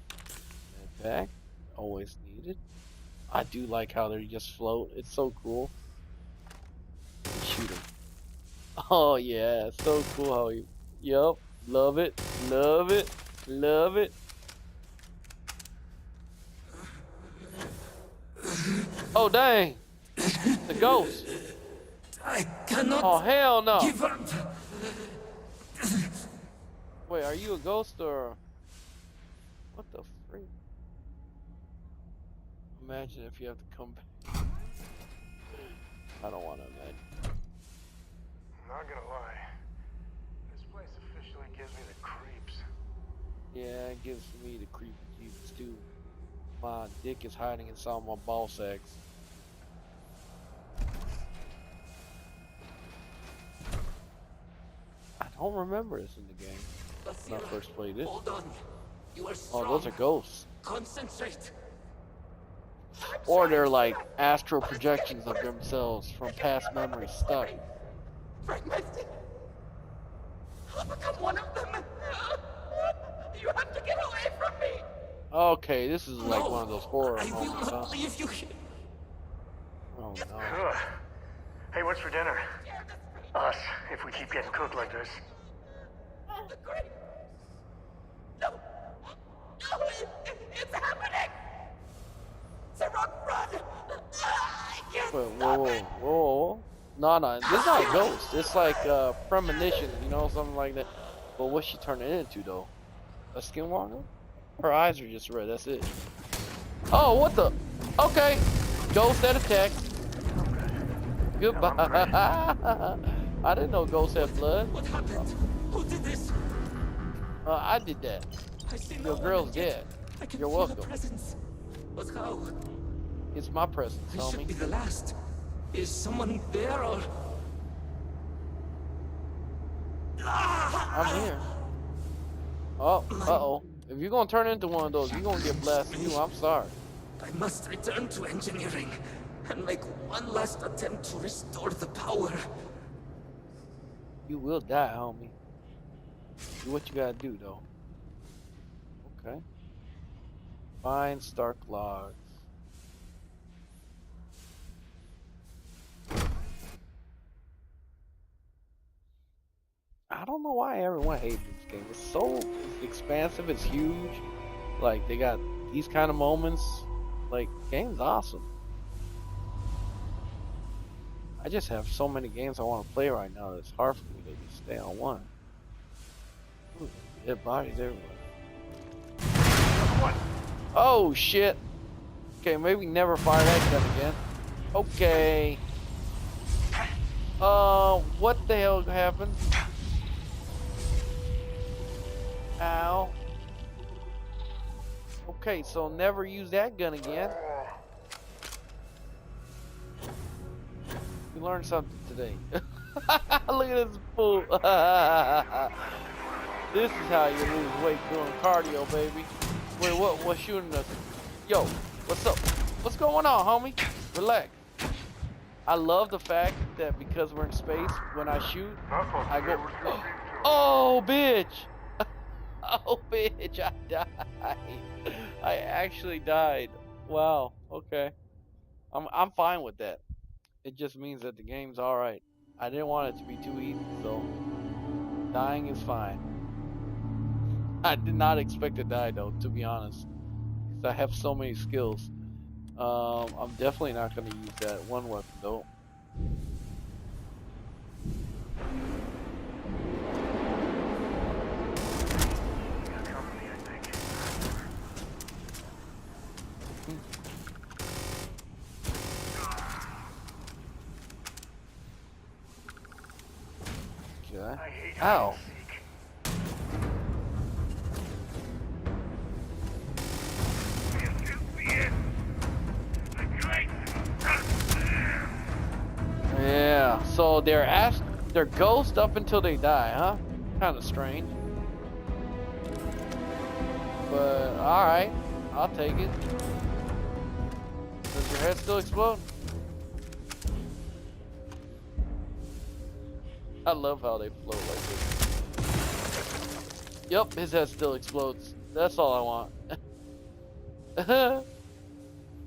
That back. Always needed. I do like how they just float. It's so cool. Shoot him. Oh yeah, it's so cool how you. Yup. Love it. Love it. Love it. Oh dang. The ghost. I cannot. Oh hell no. Give up. Wait, are you a ghost or what the freak? Imagine if you have to come back. I don't want to imagine. Not gonna lie, this place officially gives me the creeps. Yeah, it gives me the creepy jeeps too. My dick is hiding inside my ball sacks. I don't remember this in the game. When I first played it. Hold on. You are strong. Oh, those are ghosts. Concentrate. Or they're like astral projections of themselves from past memories stuck. Fragmented. I'll become one of them. You have to get away from me. Okay, this is like one of those horror I will moments, huh? not leave you here. Oh no. what's for dinner? Us, if we keep getting cooked like this. The great... No! No! It's happening! Sirok, run! I can't Whoa, stop whoa, it! whoa. No, this is not a ghost. It's like premonition, you know, something like that. But what's she turning it into, though? A skinwalker? Her eyes are just red, that's it. Oh, what the? Okay. Ghost that attack. Goodbye. I didn't know ghosts had blood. What happened? Who did this? I did that. I see no Your one girl's yet. dead. I can You're feel welcome. the presence. But how? It's my presence, I should be homie. the last. Is someone there or... I'm here. Oh, uh-oh. If you're gonna turn into one of those, you're gonna get blasted too. I'm sorry. I must return to engineering and make one last attempt to restore the power. You will die, homie. Do what you gotta do, though. Okay. Find Stark logs. I don't know why everyone hates this game. It's so expansive, it's huge. Like, they got these kind of moments. Like, game's awesome. I just have so many games I want to play right now that it's hard for me to just stay on one. Ooh, dead bodies everywhere. What? Oh, shit. Okay, maybe never fire that gun again. Okay. What the hell happened? Ow. Okay, so never use that gun again. We learned something today. Look at this fool. This is how you lose weight doing cardio, baby. Wait, what's shooting us? Yo, what's up? What's going on, homie? Relax. I love the fact that because we're in space, when I shoot, I go, oh, bitch. Oh, bitch, I died. I actually died. Wow, okay. I'm fine with that. It just means that the game's alright. I didn't want it to be too easy, so dying is fine. I did not expect to die, though, to be honest. Because I have so many skills. I'm definitely not going to use that one weapon, though. Ow. Yeah, so they're ghosts up until they die, huh? Kind of strange. But alright, I'll take it. Does your head still explode? I love how they float like this. Yep, his head still explodes. That's all I want.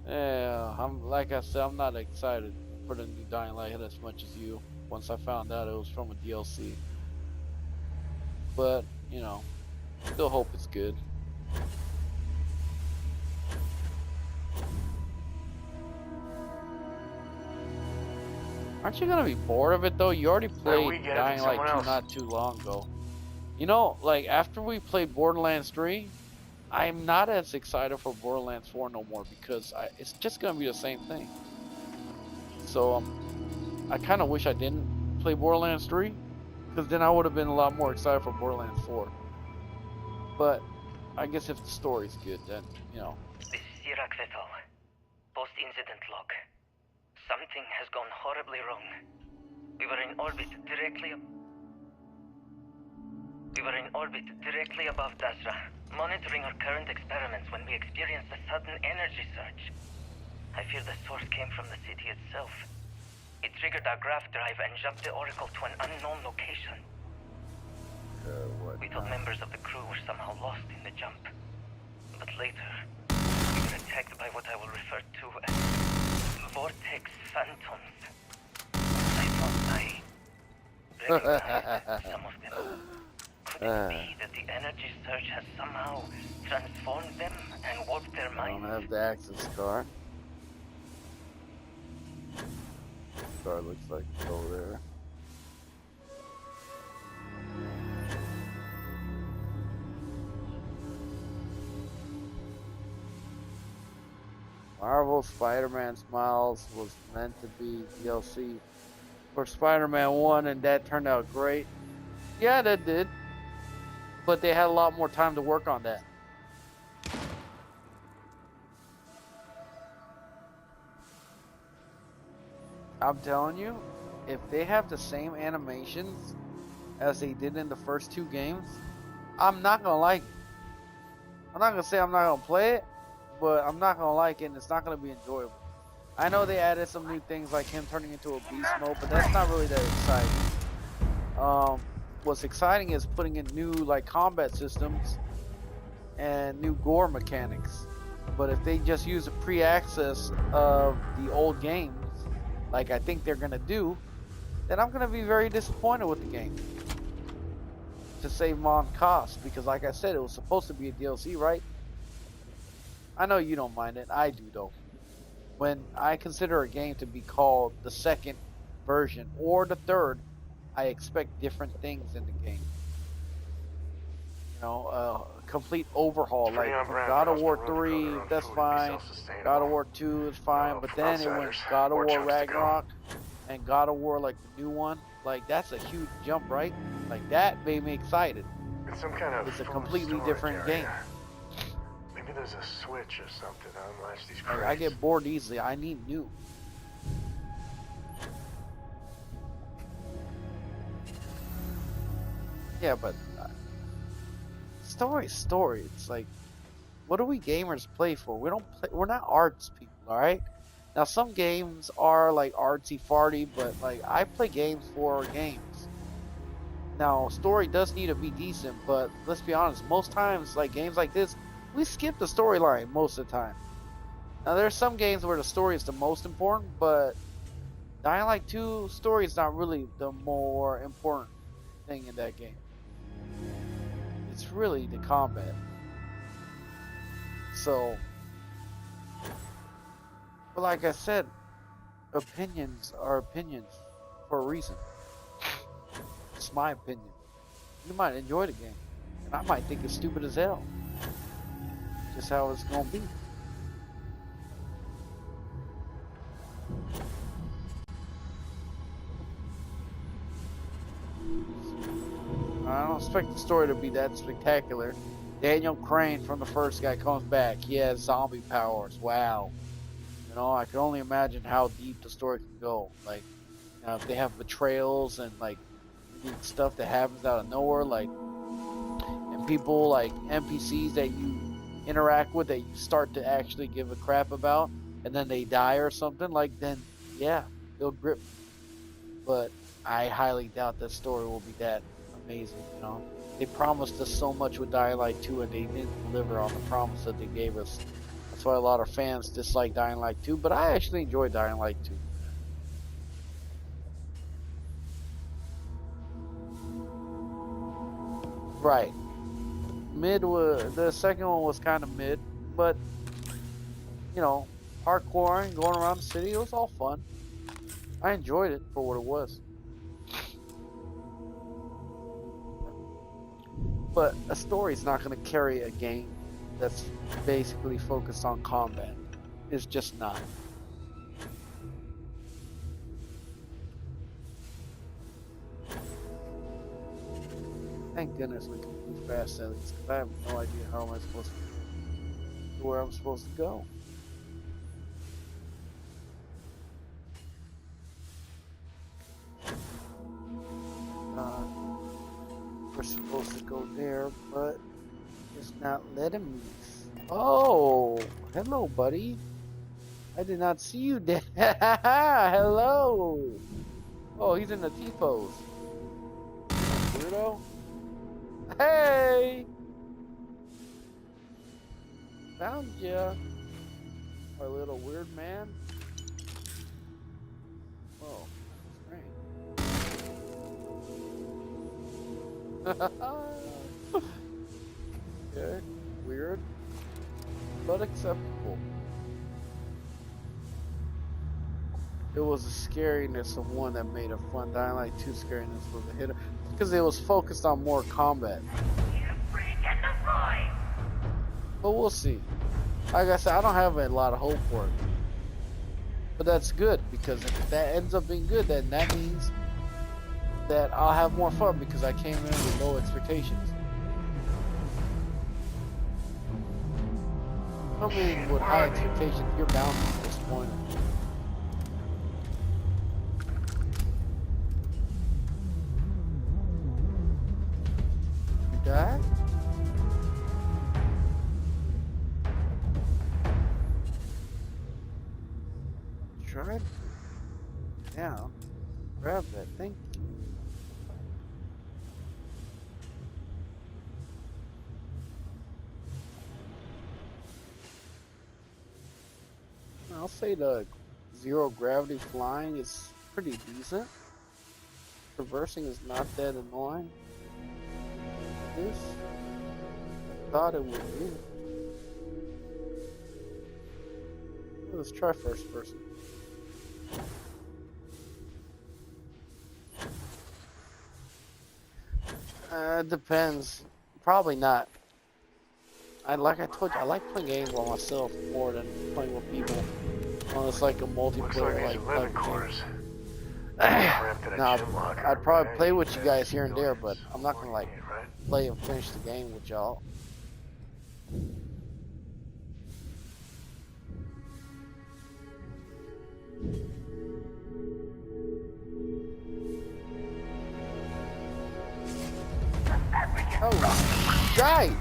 Yeah, like I said, I'm not excited for the new Dying Light as much as you. Once I found out it was from a DLC. But, you know, still hope it's good. Aren't you gonna be bored of it though? You already played Dying Light 2 not too long ago. You know, like after we played Borderlands 3, I'm not as excited for Borderlands 4 no more because it's just gonna be the same thing. So I kind of wish I didn't play Borderlands 3 because then I would have been a lot more excited for Borderlands 4. But I guess if the story's good, then you know. This is Iraq Vettel. Post-incident log. Something has gone horribly wrong. We were in orbit directly above Dasra, monitoring our current experiments when we experienced a sudden energy surge. I fear the source came from the city itself. It triggered our graph drive and jumped the Oracle to an unknown location. We thought members of the crew were somehow lost in the jump. But later, we were attacked by what I will refer to as Vortex Phantoms. I Some of them. Could it be that the energy surge has somehow transformed them and warped their I minds? don't have the access card. Card looks like it's over there. Marvel Spider-Man Smiles was meant to be DLC for Spider-Man 1, and that turned out great. Yeah, that did. But they had a lot more time to work on that. I'm telling you, if they have the same animations as they did in the first 2 games, I'm not gonna like it. I'm not gonna say I'm not gonna play it, but I'm not gonna like it, and it's not gonna be enjoyable. I know they added some new things like him turning into a beast mode, but that's not really that exciting. What's exciting is putting in new like combat systems and new gore mechanics. But if they just use a pre-access of the old games, like I think they're gonna do, then I'm gonna be very disappointed with the game. To save on cost, because like I said, it was supposed to be a DLC, right? I know you don't mind it. I do though. When I consider a game to be called the second version or the third, I expect different things in the game. You know, a complete overhaul, like from God of War 3, that's fine. God of War 2 is fine, but then it went God of War Ragnarok and God of War, like the new one. Like that's a huge jump, right? Like that made me excited. It's some kind of It's a food completely storage different area. game. Maybe there's a switch or something to unlatch these Like, crates. I get bored easily. I need new. Yeah, but story. It's like, what do we gamers play for? We don't play. We're not arts people, all right? Now, some games are like artsy farty, but like I play games for games. Now, story does need to be decent, but let's be honest. Most times, like games like this, we skip the storyline most of the time. Now, there's some games where the story is the most important, but Dying Light 2 story is not really the more important thing in that game. It's really the combat. So, but like I said, opinions are opinions for a reason. It's my opinion. You might enjoy the game, and I might think it's stupid as hell. Just how it's gonna be. I don't expect the story to be that spectacular. Daniel Crane from the first guy comes back. He has zombie powers. Wow. You know, I can only imagine how deep the story can go. Like, you know, if they have betrayals and like stuff that happens out of nowhere, like, and people like NPCs that you interact with that you start to actually give a crap about, and then they die or something, like, then yeah, it'll grip me. But I highly doubt that story will be that amazing, you know. They promised us so much with Dying Light 2 and they didn't deliver on the promise that they gave us. That's why a lot of fans dislike Dying Light 2, but I actually enjoy Dying Light 2. Right. The second one was kind of mid, but you know, parkouring, going around the city, it was all fun. I enjoyed it for what it was. But a story's not going to carry a game that's basically focused on combat. It's just not. Thank goodness we can move fast at least, because I have no idea how am I supposed to where I'm supposed to go. We're supposed to go there, but it's not letting me. Oh, hello, buddy. I did not see you there. Hello. Oh, he's in the T-pose. Weirdo. Hey. Found ya. Our little weird man. Whoa, strange. Okay, weird, but acceptable. It was the scariness of one that made it fun. Dying Light 2 scariness was a hitter because it was focused on more combat. But we'll see. Like I said, I don't have a lot of hope for it. But that's good, because if that ends up being good, then that means that I'll have more fun because I came in with low expectations. Coming in with high expectations, you're bound to be disappointed. You died? Try to down. Grab that thing. I'll say the zero gravity flying is pretty decent. Traversing is not that annoying. This, I thought it would be. Let's try first person. Depends. Probably not. Like I told you, I like playing games by myself more than playing with people. Unless like a multiplayer like type game. Now, I'd probably play with you guys here and there, but I'm not gonna like play and finish the game with y'all. Oh, shite!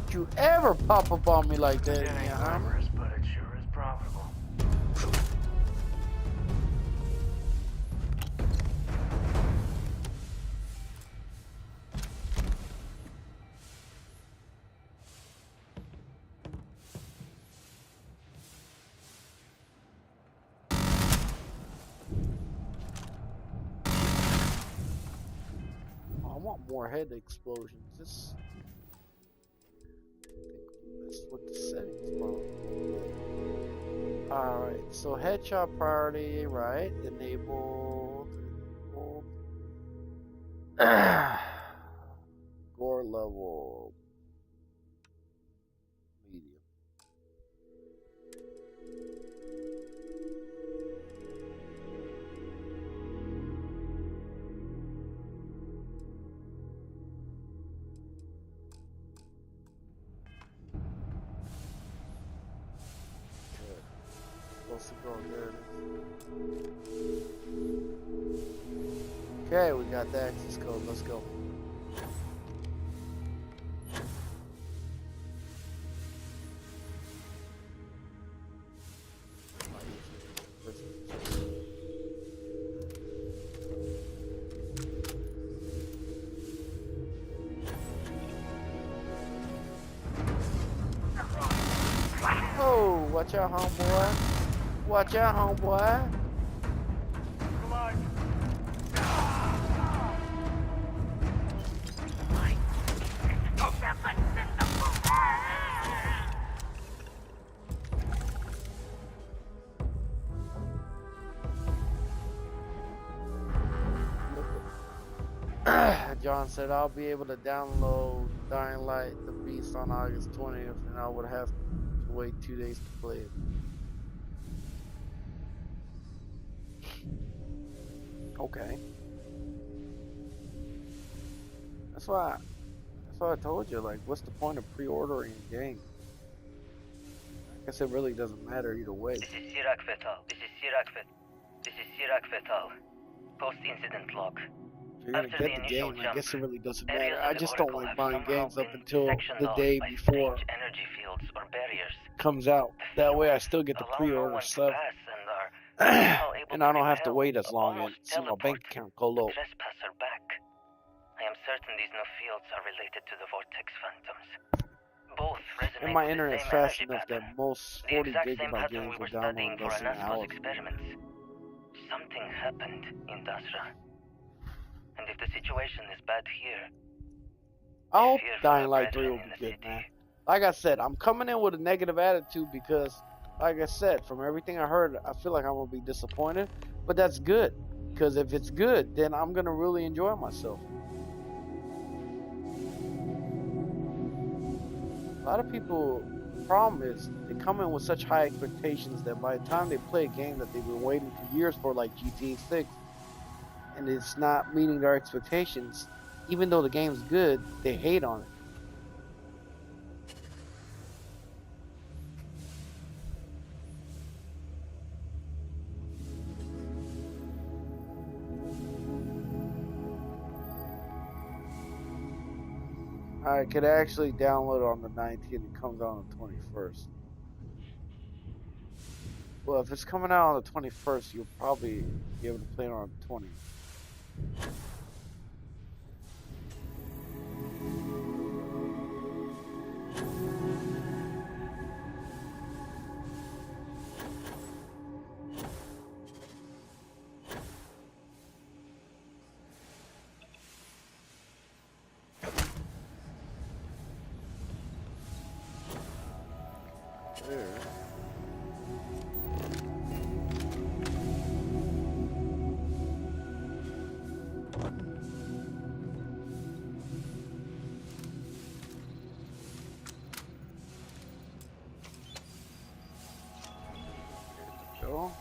Did you ever pop up on me like that? It ain't glamorous, but it sure is profitable. I want more head explosions. This messed with the settings, bro. Alright, so headshot priority, right? Enabled. Gore level. Medium. Supposed to go there. Okay, we got the access code. Let's go. Oh, watch out, homeboy. Watch out, homeboy. Come on. John said I'll be able to download Dying Light the Beast on August 20th, and I would have to wait 2 days to play it. Okay. That's why I told you, like, what's the point of pre-ordering a game? I guess it really doesn't matter either way. This is Sirac Fatal. This is Sirac Fatal. Post-incident log. If you're gonna get the game, I guess it really doesn't matter. I just don't like buying games up until the day before it comes out. That way I still get the pre-order stuff. And I don't have to wait as long and see my bank account go low. Trespasser back. I am certain these new fields are related to the Vortex Phantoms. Both resonate And my with the internet's same fast energy enough pattern. that most The 40 exact same gigabyte pattern games we will were studying download for less than an Anastos hour. experiments. Something happened in Dasra. And if the situation is bad here, I hope Dying Light 3 will be good, man. Like I said, I'm coming in with a negative attitude because, like I said, from everything I heard, I feel like I'm going to be disappointed. But that's good. Because if it's good, then I'm going to really enjoy myself. A lot of people, the problem is, they come in with such high expectations that by the time they play a game that they've been waiting for years for, like GTA 6, and it's not meeting their expectations, even though the game's good, they hate on it. I could actually download it on the 19th. It comes out on the 21st. Well, if it's coming out on the 21st, you'll probably be able to play it on the 20th. Go.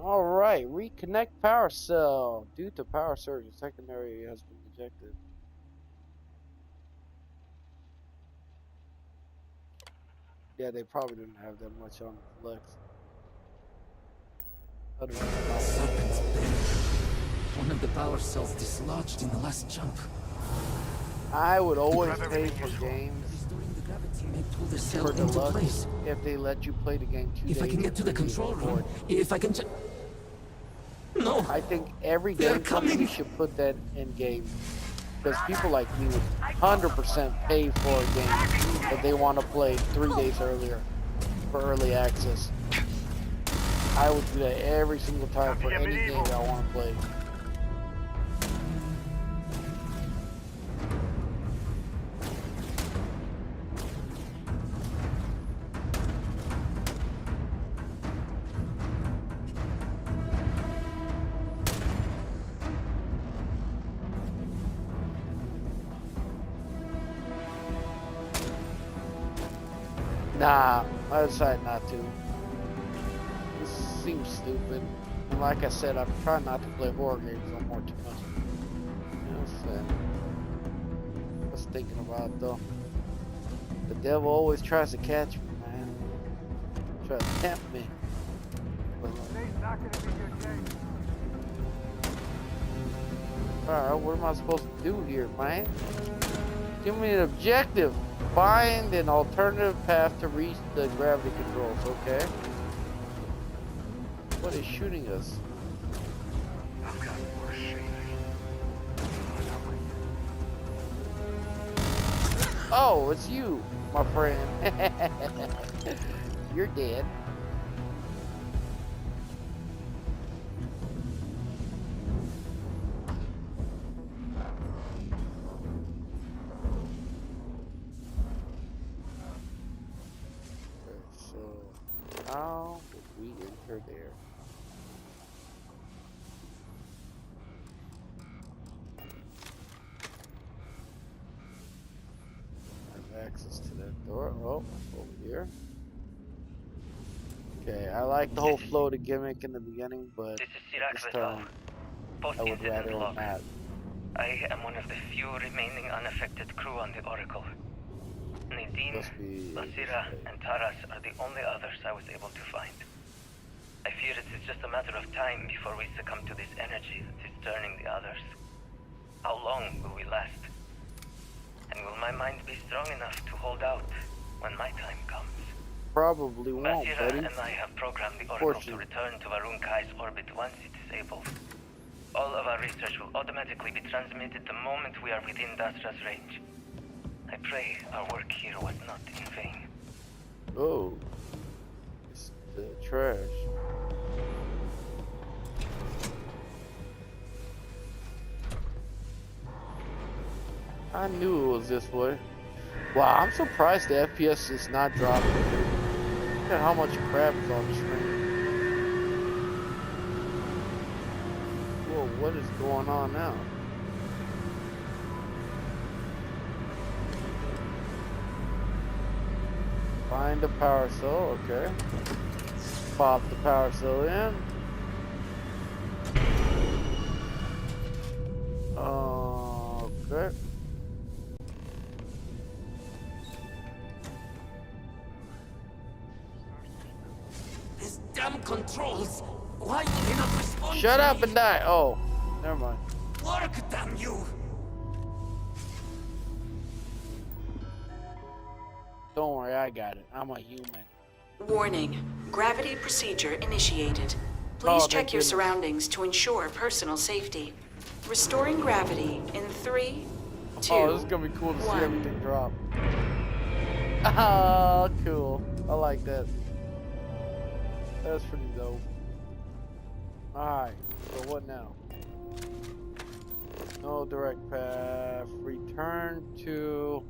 All right, reconnect power cell. Due to power surge, a secondary has been ejected. Yeah, they probably didn't have that much on the flex. Serpent's bane. One of the power cells dislodged in the last jump. I would always pay for games Pull the cell for into deluxe place. if they let you play the game 2 days. If I can get to the control room, if I can just... No! I think every game company should put that in game. Because people like me would 100% pay for a game that they want to play 3 days earlier for early access. I would do that every single time for any game that I want to play. Nah, I decided not to. This seems stupid. And like I said, I'm trying not to play horror games no more too much. You know what I'm saying? I was thinking about it though. The devil always tries to catch me, man. Tries to tempt me. Alright, what am I supposed to do here, man? Give me an objective. Find an alternative path to reach the gravity controls, okay? What is shooting us? Oh, it's you, my friend. You're dead. How would we enter there? Have access to that door. Oh, over here. Okay, I like the whole floaty gimmick in the beginning, but this time I would rather not. I am one of the few remaining unaffected crew on the Oracle. Nadine, Basira, and Taras are the only others I was able to find. I fear it is just a matter of time before we succumb to this energy that is turning the others. How long will we last? And will my mind be strong enough to hold out when my time comes? Probably won't, Basira buddy. and I have programmed the Oracle to return to Varun Kai's orbit once it is able. All of our research will automatically be transmitted the moment we are within Dasra's range. I pray our work here was not in vain. Oh. It's the trash. I knew it was this way. Wow, I'm surprised the FPS is not dropping. Look at how much crap is on the screen. Whoa, what is going on now? Find the power cell, okay. Pop the power cell in. Okay. These damn controls! Why cannot respond? Shut to up me? and die. Oh, never mind. Work, damn you! Don't worry, I got it. I'm a human. Warning. Gravity procedure initiated. Oh, Please thank check your goodness. surroundings to ensure personal safety. Restoring gravity in 3, 2, Oh, this is gonna be cool to see 1. everything drop. Ah, cool. I like that. That's pretty dope. Alright, so what now? No direct path. Return to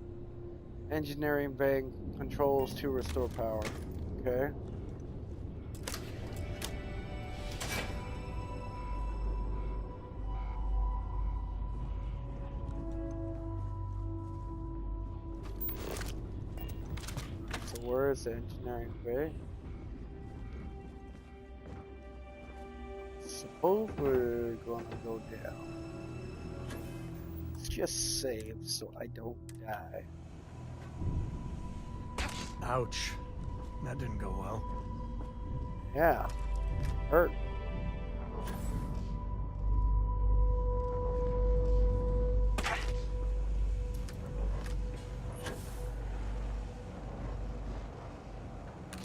engineering bank controls to restore power. Okay. So where is the engineering bay? Suppose we're gonna go down. Let's just save so I don't die. Ouch. That didn't go well. Yeah. Hurt.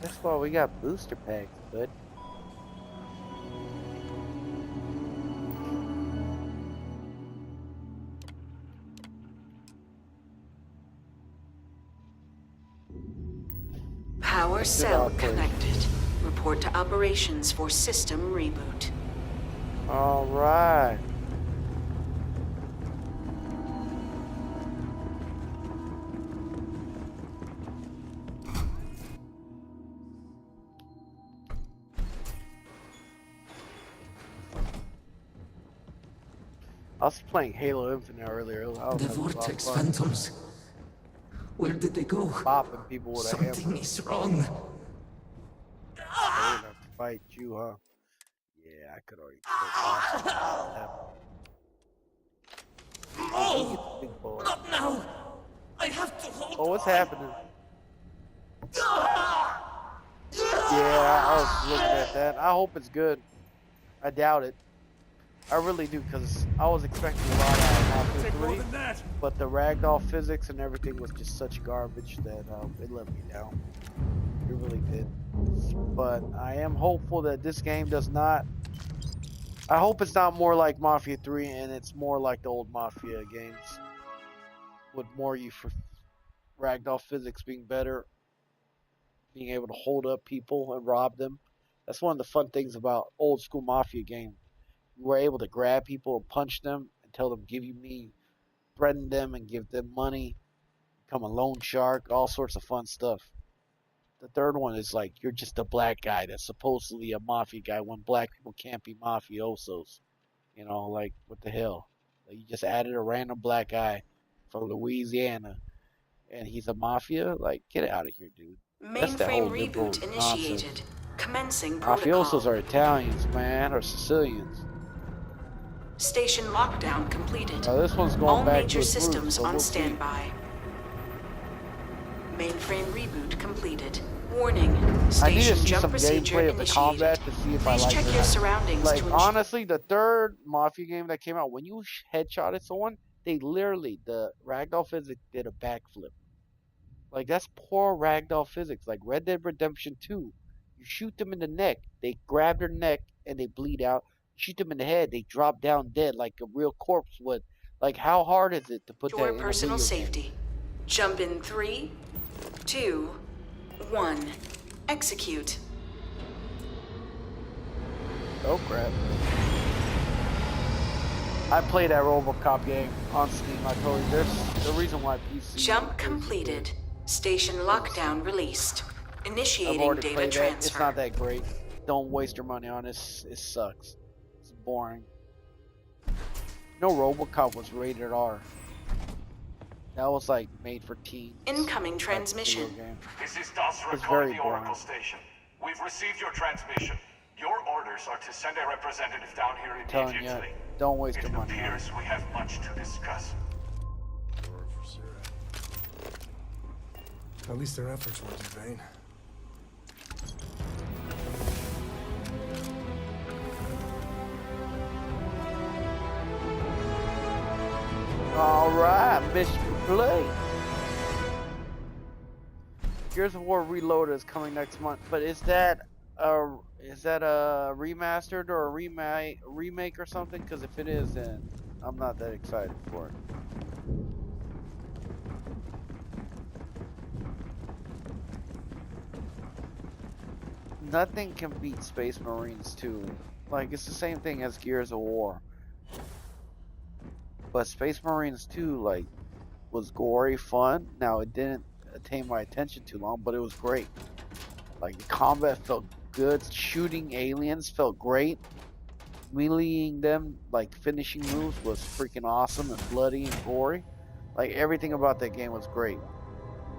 That's why we got booster packs, bud. Power cell operation. connected. Report to operations for system reboot. All right. I was playing Halo Infinite earlier. I was The having a lot of Vortex fun. Phantoms. Where did they go? Bopping people with a hammer. Something is wrong. I didn't have to fight you, huh? Yeah, I could already kill Oh! Big boy. Not now! I have to hold Oh, what's on. happening? Yeah, I was looking at that. I hope it's good. I doubt it. I really do, because I was expecting a lot out of Mafia 3, but the ragdoll physics and everything was just such garbage that it let me down. It really did. But I am hopeful that this game does not... I hope it's not more like Mafia 3 and it's more like the old Mafia games. With more ragdoll physics being better, being able to hold up people and rob them. That's one of the fun things about old school Mafia games. You were able to grab people and punch them and tell them, give you me, threaten them and give them money, become a loan shark, all sorts of fun stuff. The third one is like, you're just a black guy that's supposedly a mafia guy when black people can't be mafiosos. You know, like, what the hell? Like, you just added a random black guy from Louisiana and he's a mafia? Like, get out of here, dude. That's the whole Mainframe liberal reboot nonsense. initiated. Commencing protocol. Mafiosos are Italians, man, or Sicilians. Station lockdown completed. This one's going All back major to its systems roots, so on we'll see. standby. Mainframe reboot completed. Warning. I need to Station see jump some procedure gameplay of the initiated. combat to see if I Please like check it. your surroundings Like, to ensure. honestly, the third Mafia game that came out, when you headshotted someone, they literally, the ragdoll physics did a backflip. Like, that's poor ragdoll physics. Like Red Dead Redemption 2. You shoot them in the neck, they grab their neck, and they bleed out. You shoot them in the head, they drop down dead like a real corpse would. Like, how hard is it to put Your that in a personal video game? safety. Jump in 3, 2, 1. Execute. Oh crap. I played that RoboCop game on Steam. I told you there's the reason why PC. Jump completed. Station lockdown released. I've Initiating already data played that. transfer. It's not that great. Don't waste your money on it. It sucks. It's boring. No, RoboCop was rated R. That was like made for teens. Incoming transmission. This is DOS It's Record very the boring. Oracle Station. We've received your transmission. Your orders are to send a representative down here I'm telling immediately. you, don't waste your It money on it. appears we have much to discuss. At least their efforts weren't in vain. Alright, mission complete. Gears of War Reloaded is coming next month, but is that a remastered or a remake or something? Because if it is, then I'm not that excited for it. Nothing can beat Space Marines 2. Like, it's the same thing as Gears of War. But Space Marines 2, like, was gory, fun. Now, it didn't attain my attention too long, but it was great. Like, the combat felt good. Shooting aliens felt great. Meleeing them, like, finishing moves was freaking awesome and bloody and gory. Like, everything about that game was great.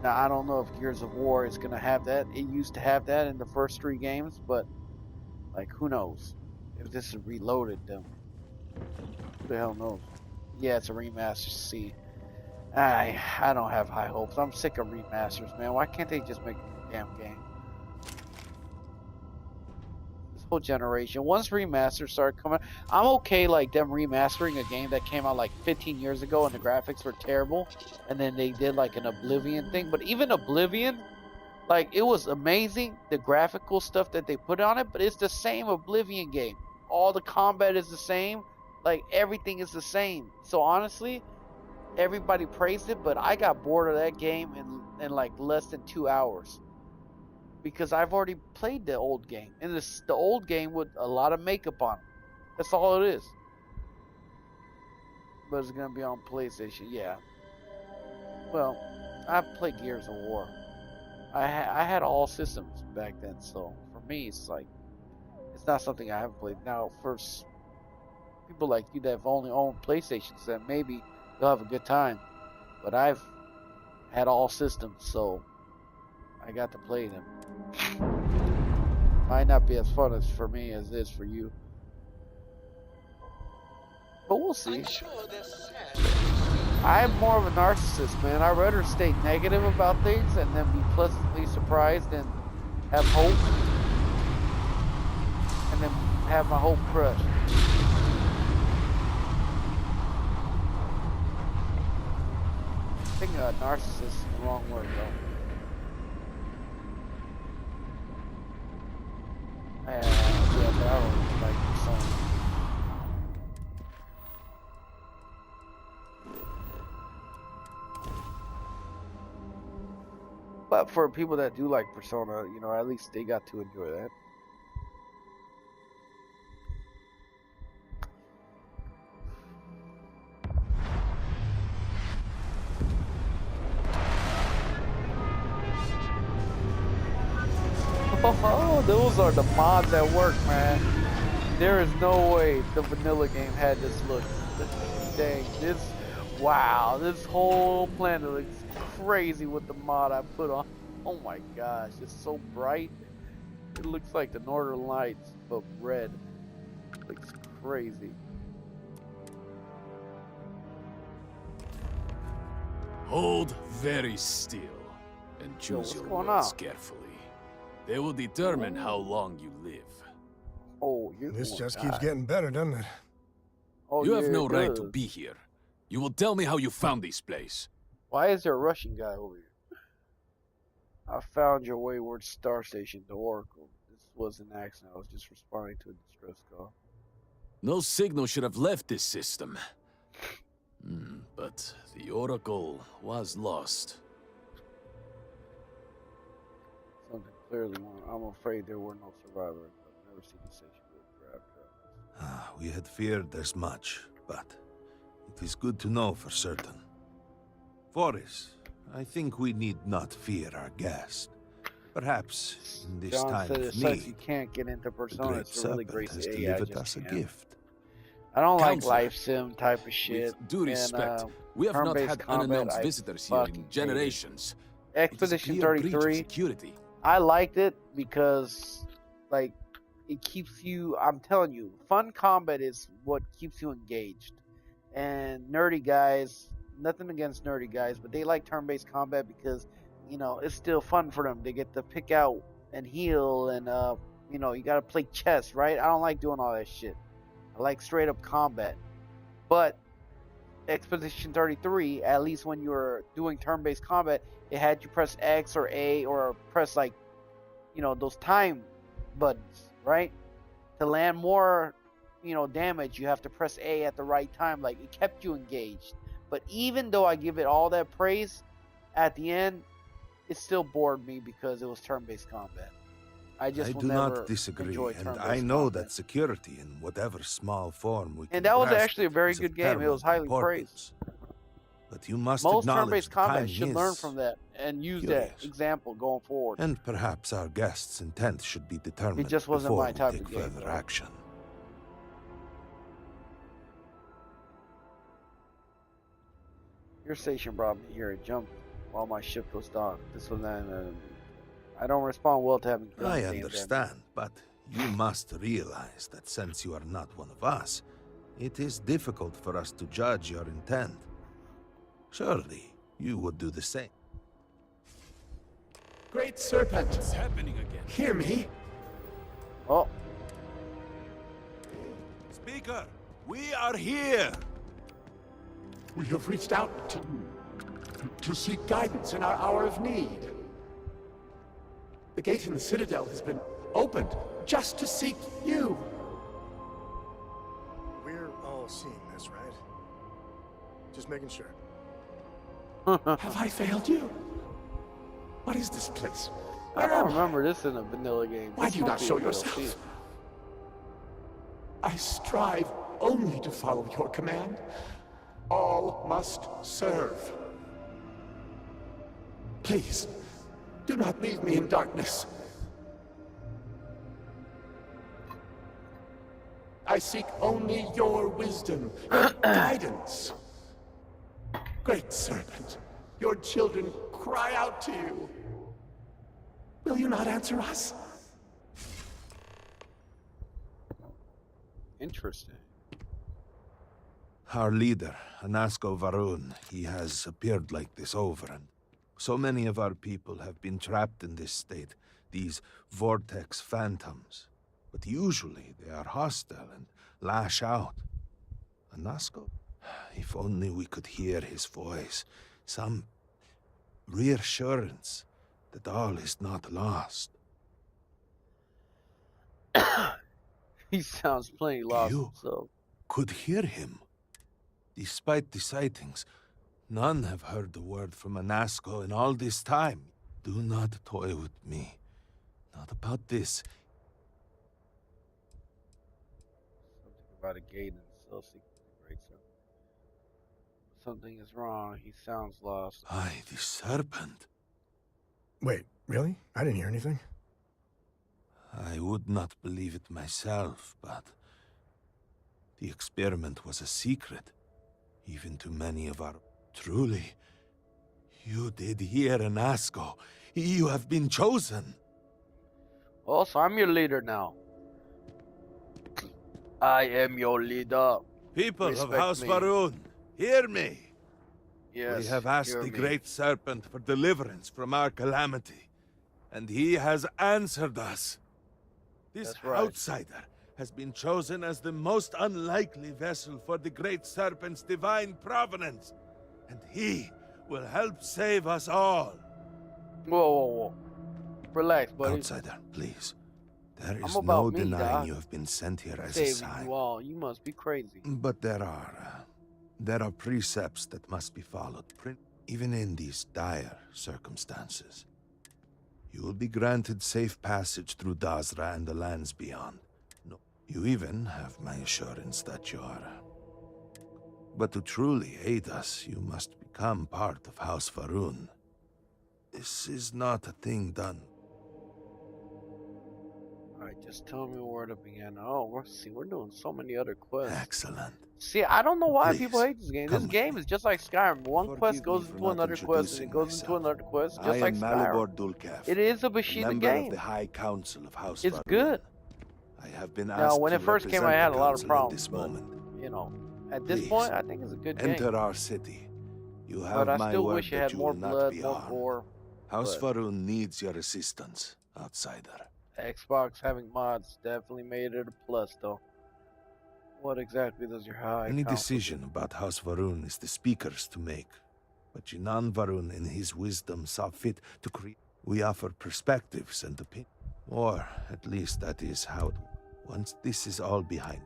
Now, I don't know if Gears of War is going to have that. It used to have that in the first 3 games, but, like, who knows? If this is reloaded, then who the hell knows? Yeah, it's a remaster. See, I don't have high hopes. I'm sick of remasters, man. Why can't they just make a damn game? This whole generation, once remasters start coming, I'm okay like them remastering a game that came out like 15 years ago and the graphics were terrible, and then they did like an Oblivion thing. But even Oblivion, like, it was amazing, the graphical stuff that they put on it, but it's the same Oblivion game. All the combat is the same. Like, everything is the same. So honestly, everybody praised it, but I got bored of that game in like less than 2 hours. Because I've already played the old game. And the old game with a lot of makeup on it. That's all it is. But it's going to be on PlayStation, yeah. Well, I've played Gears of War. I had all systems back then, so for me, it's like, it's not something I haven't played. Now, for people like you that have only owned PlayStations, then maybe you'll have a good time. But I've had all systems, so I got to play them. Might not be as fun as for me as it is for you. But we'll see. I'm more of a narcissist, man. I'd rather stay negative about things and then be pleasantly surprised and have hope. And then have my hope crushed. I think narcissist is the wrong word, though. Yeah, but I don't really like the song. But for people that do like Persona, you know, at least they got to enjoy that. Oh, those are the mods at work, man. There is no way the vanilla game had this look. Dang, wow, this whole planet looks crazy with the mod I put on. Oh my gosh, it's so bright. It looks like the Northern Lights, but red. It looks crazy. Hold very still and choose your words carefully. They will determine how long you live. Oh, this just keeps getting better, doesn't it? Oh, you have no right to be here. You will tell me how you found this place. Why is there a Russian guy over here? I found your wayward star station, the Oracle. This was an accident. I was just responding to a distress call. No signal should have left this system. But the Oracle was lost. Something clearly wrong. I'm afraid there were no survivors. I've never seen the station with a grab truck. We had feared as much, but it is good to know for certain. Forrest, I think we need not fear our guest. Perhaps in this John time said of it sucks you need, can't get into the Persona. Great It's a really great Serpent has game. Yeah, I delivered just us a can't. gift. I don't like Counselor, life sim type of shit. With due respect, and, we have not turn-based had combat, unannounced I visitors here fucking in hate it. generations. Expedition It is a clear breach of 33. security. I liked it because, like, it keeps you. I'm telling you, fun combat is what keeps you engaged. And nerdy guys, nothing against nerdy guys, but they like turn-based combat because, you know, it's still fun for them. They get to pick out and heal, and you know, you gotta play chess, right? I don't like doing all that shit. I like straight up combat. But Expedition 33, at least when you were doing turn-based combat, it had you press X or A or press, like, you know, those time buttons, right? To land more, you know, damage, you have to press A at the right time. Like, it kept you engaged. But even though I give it all that praise, at the end, it still bored me because it was turn-based combat. I just will do never not disagree, enjoy and turn-based I know combat. that security, in whatever small form we can And that was grasp actually a it, very is of good game. It was paramount highly importance. But you must Most acknowledge turn-based the combat time should is learn from that and use that curious. example going forward. And perhaps our guest's intent should be determined It just wasn't before my we type take of game, further though. action. Your station brought me here. It jumped while my ship was docked. This was an I don't respond well to having guns I aimed at me. understand, but you must realize that since you are not one of us, it is difficult for us to judge your intent. Surely, you would do the same. Great Serpent, What's happening again? hear me? Oh, Speaker, we are here! We have reached out to you to seek guidance in our hour of need. The gate in the Citadel has been opened just to seek you. We're all seeing this, right? Just making sure. Have I failed you? What is this place? I Where don't am remember this in a vanilla game. Why This do you not must be show a DLC. yourself? I strive only to follow your command. All must serve. Please, do not leave me in darkness. I seek only your wisdom, your guidance. Great Serpent, your children cry out to you. Will you not answer us? Interesting. Our leader, Anasko Varun, he has appeared like this over, and so many of our people have been trapped in this state, these vortex phantoms. But usually they are hostile and lash out. Anasko? If only we could hear his voice, some reassurance that all is not lost. He sounds plenty lost himself. Could hear him. Despite the sightings, none have heard the word from Anasko in all this time. Do not toy with me. Not about this. Something about a gate and still seeking the great serpent. Something is wrong. He sounds lost. Aye, the serpent. Wait, really? I didn't hear anything. I would not believe it myself, but the experiment was a secret, even to many of our... Truly, you did hear Anasko. You have been chosen. Well, so I'm your leader now. I am your leader. People Respect of House me. Varun, hear me. Yes, We have asked hear the me. Great Serpent for deliverance from our calamity, and he has answered us. This That's right. outsider has been chosen as the most unlikely vessel for the Great Serpent's divine providence, and he will help save us all. Whoa, whoa, whoa. Relax, buddy. Outsider, please. There I'm is about no me, denying Doc. you have been sent here as a Saving sign. you all. You must be crazy. But there are precepts that must be followed, even in these dire circumstances. You will be granted safe passage through Dazra and the lands beyond. You even have my assurance that you are. But to truly aid us, you must become part of House Varun. This is not a thing done. Alright, just tell me where to begin. Oh, we're doing so many other quests. Excellent. See, I don't know why Please, people hate this game. This game is just like Skyrim. One quest goes into another quest, and it goes into another quest, just like Skyrim. It is a Bushido game. Of the High Council of House It's Varun. good. I have been asked Now, when to it first came, I represent had a the lot of council at problems, this but, moment. you know, at this Please, point, I think it's a good game. Enter our city. You have But I my still word wish it that had you more will not blood, be more harmed. gore. House but Varun needs your assistance, outsider. Xbox having mods definitely made it a plus, though. What exactly does your high Any council decision about House Varun is the speaker's to make. But Jinan Varun, in his wisdom, saw fit to create. We offer perspectives and opinions. Or, at least that is how it. Once this is all behind.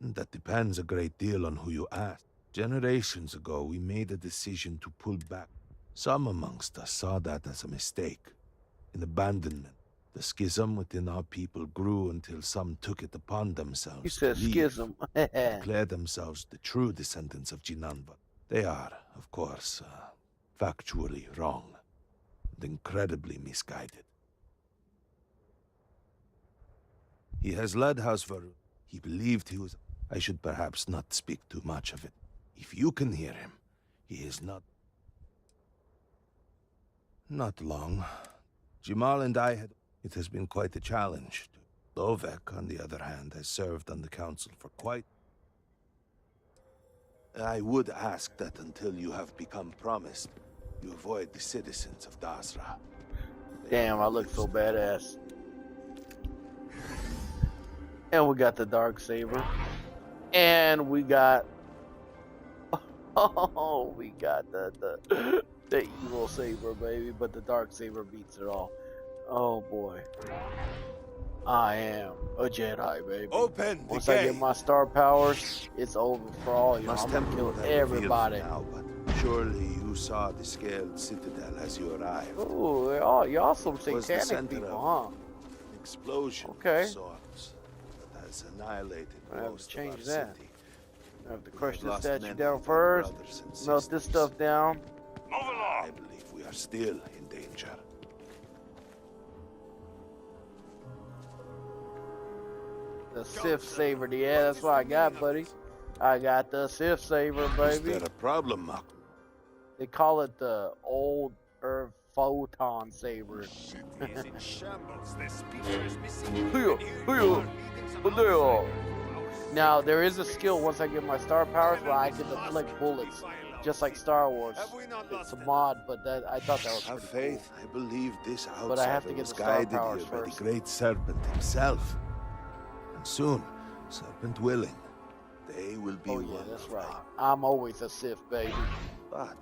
That depends a great deal on who you ask. Generations ago, we made a decision to pull back. Some amongst us saw that as a mistake, an abandonment. The schism within our people grew until some took it upon themselves You said to leave, schism. declare themselves the true descendants of Jinanva. They are, of course, factually wrong and incredibly misguided. He has led House Varun. He believed he was... I should perhaps not speak too much of it. If you can hear him, he is not... Not long. Jamal and I had... It has been quite a challenge. Lovek, on the other hand, has served on the council for quite... I would ask that until you have become promised, you avoid the citizens of Dasra. Damn, I look so badass. And we got the dark saber. And we got... Oh, we got the evil saber, baby. But the dark saber beats it all. Oh, boy. I am a Jedi, baby. Open the Once I get gate. my star powers, it's over for all you. I'm gonna kill everybody. Now, but surely you saw the scaled citadel as you arrived. Ooh, oh, y'all some Was the satanic center people, of huh? an explosion Okay. of sorts that has annihilated I have to most change of our that. city. I have to crush We this have lost statue many down of our first. brothers and Melt this sisters. stuff down. I believe we are still in danger. The Sith saber, yeah, that's what I got, buddy. I got the Sith saber, Is baby. there a problem, Mark? They call it the old Earth photon saber. Now there is a skill once I get my star powers where I can deflect bullets, just like Star Wars. It's a mod, but that I thought that was Have pretty faith. I believe this outsider But I have to get was the star guided powers here by the first. great serpent himself. And soon, serpent willing, they will be cool. Oh yeah, one that's of right. our- I'm always a Sith, baby. But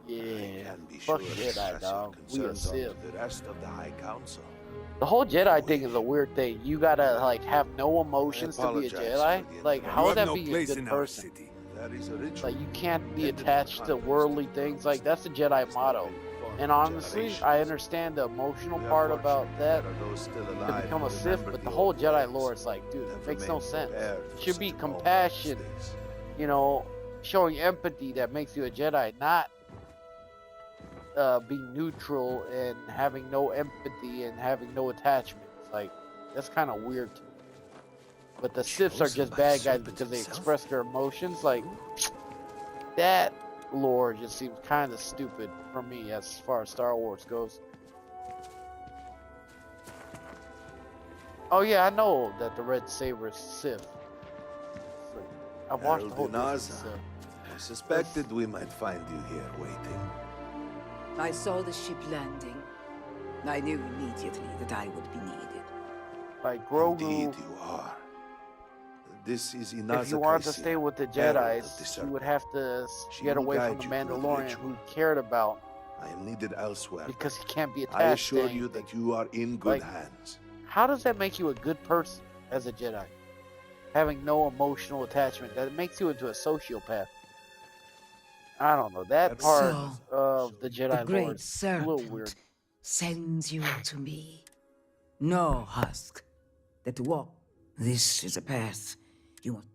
Yeah, can be fuck sure Jedi, express your dog. We a concerns on Sith. the rest of the High Council. The whole Jedi thing is a weird thing. You gotta like have no emotions to be a apologize for Jedi. the Like, interruption. how You would have that no be a place good in our person? city. That is a ritual. Like, you can't be Ended attached to the worldly things. Like, that's the Jedi motto. And honestly, I understand the emotional We are part fortunate about that there are those still to alive become who a Sith, remember but the the whole old Jedi ways. lore is like, dude, it Have makes no remained sense. prepared It for should be such a moment compassion, as this. you know, showing empathy that makes you a Jedi, not being neutral and having no empathy and having no attachments. Like, that's kind of weird to me. But the Siths are Chosen just by bad guys serpent because they himself? express their emotions. Like, that lore just seems kind of stupid for me as far as Star Wars goes. Oh yeah, I know that the red saber is Sith. So, I watched the whole Eldinaza. Disney, so. I suspected we might find you here waiting. I saw the ship landing. I knew immediately that I would be needed. Like Grogu, Indeed you are. This is Inaza if you wanted to Kaisia, stay with the Herald of the Jedis, you Serpent. would have to She get will away from guide the you through the Mandalorian ritual. who cared about, I am needed elsewhere. because he can't be I attached to assure you anything. that you are in good Like, hands. How does that make you a good person as a Jedi? Having no emotional attachment, that makes you into a sociopath. I don't know, that part So, of the Jedi the lore great is a little serpent weird. sends you to me. No husk that walk. This is a path you must.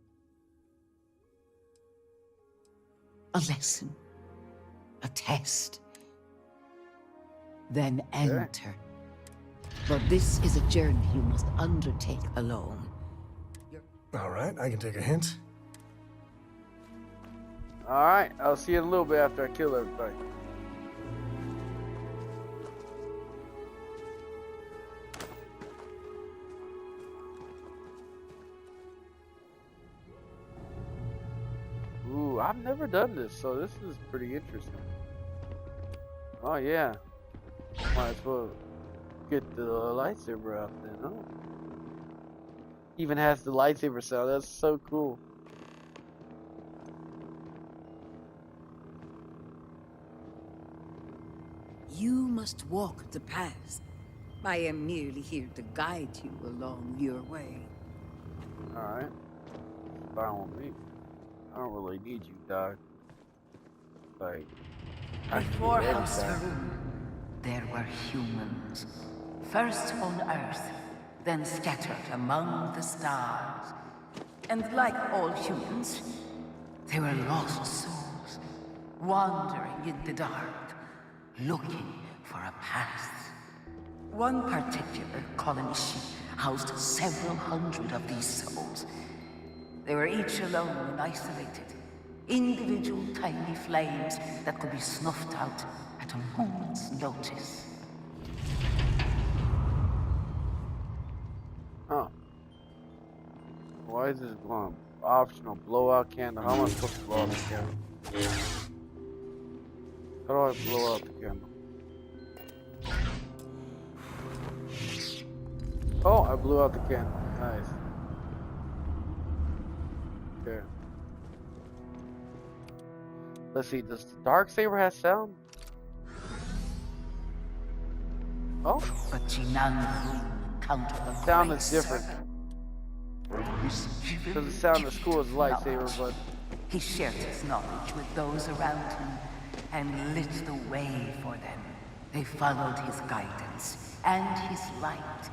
A lesson, a test. Then enter. But this is a journey you must undertake alone. All right, I can take a hint. Alright, I'll see you in a little bit after I kill everybody. Ooh, I've never done this, so this is pretty interesting. Oh yeah. Might as well get the lightsaber out then, huh? Even has the lightsaber sound, that's so cool. You must walk the path. I am merely here to guide you along your way. Alright. Fine with me. I don't really need you, dog. Like, Before House Faroon, there were humans. First on Earth, then scattered among the stars. And like all humans, they were lost souls, wandering in the dark, looking for a path. One particular colony ship housed several hundred of these souls. They were each alone and isolated, individual tiny flames that could be snuffed out at a moment's notice. Huh. Why is this one optional blowout candle? How am I supposed to blow out the candle? How do I blow out the candle? Oh, I blew out the candle. Nice. Okay. Let's see, does the Darksaber have sound? Oh. But Jinan encountered the Sound great is different. Doesn't sound as cool as lightsaber, but he shared his knowledge with those around him and lit the way for them. They followed his guidance and his light,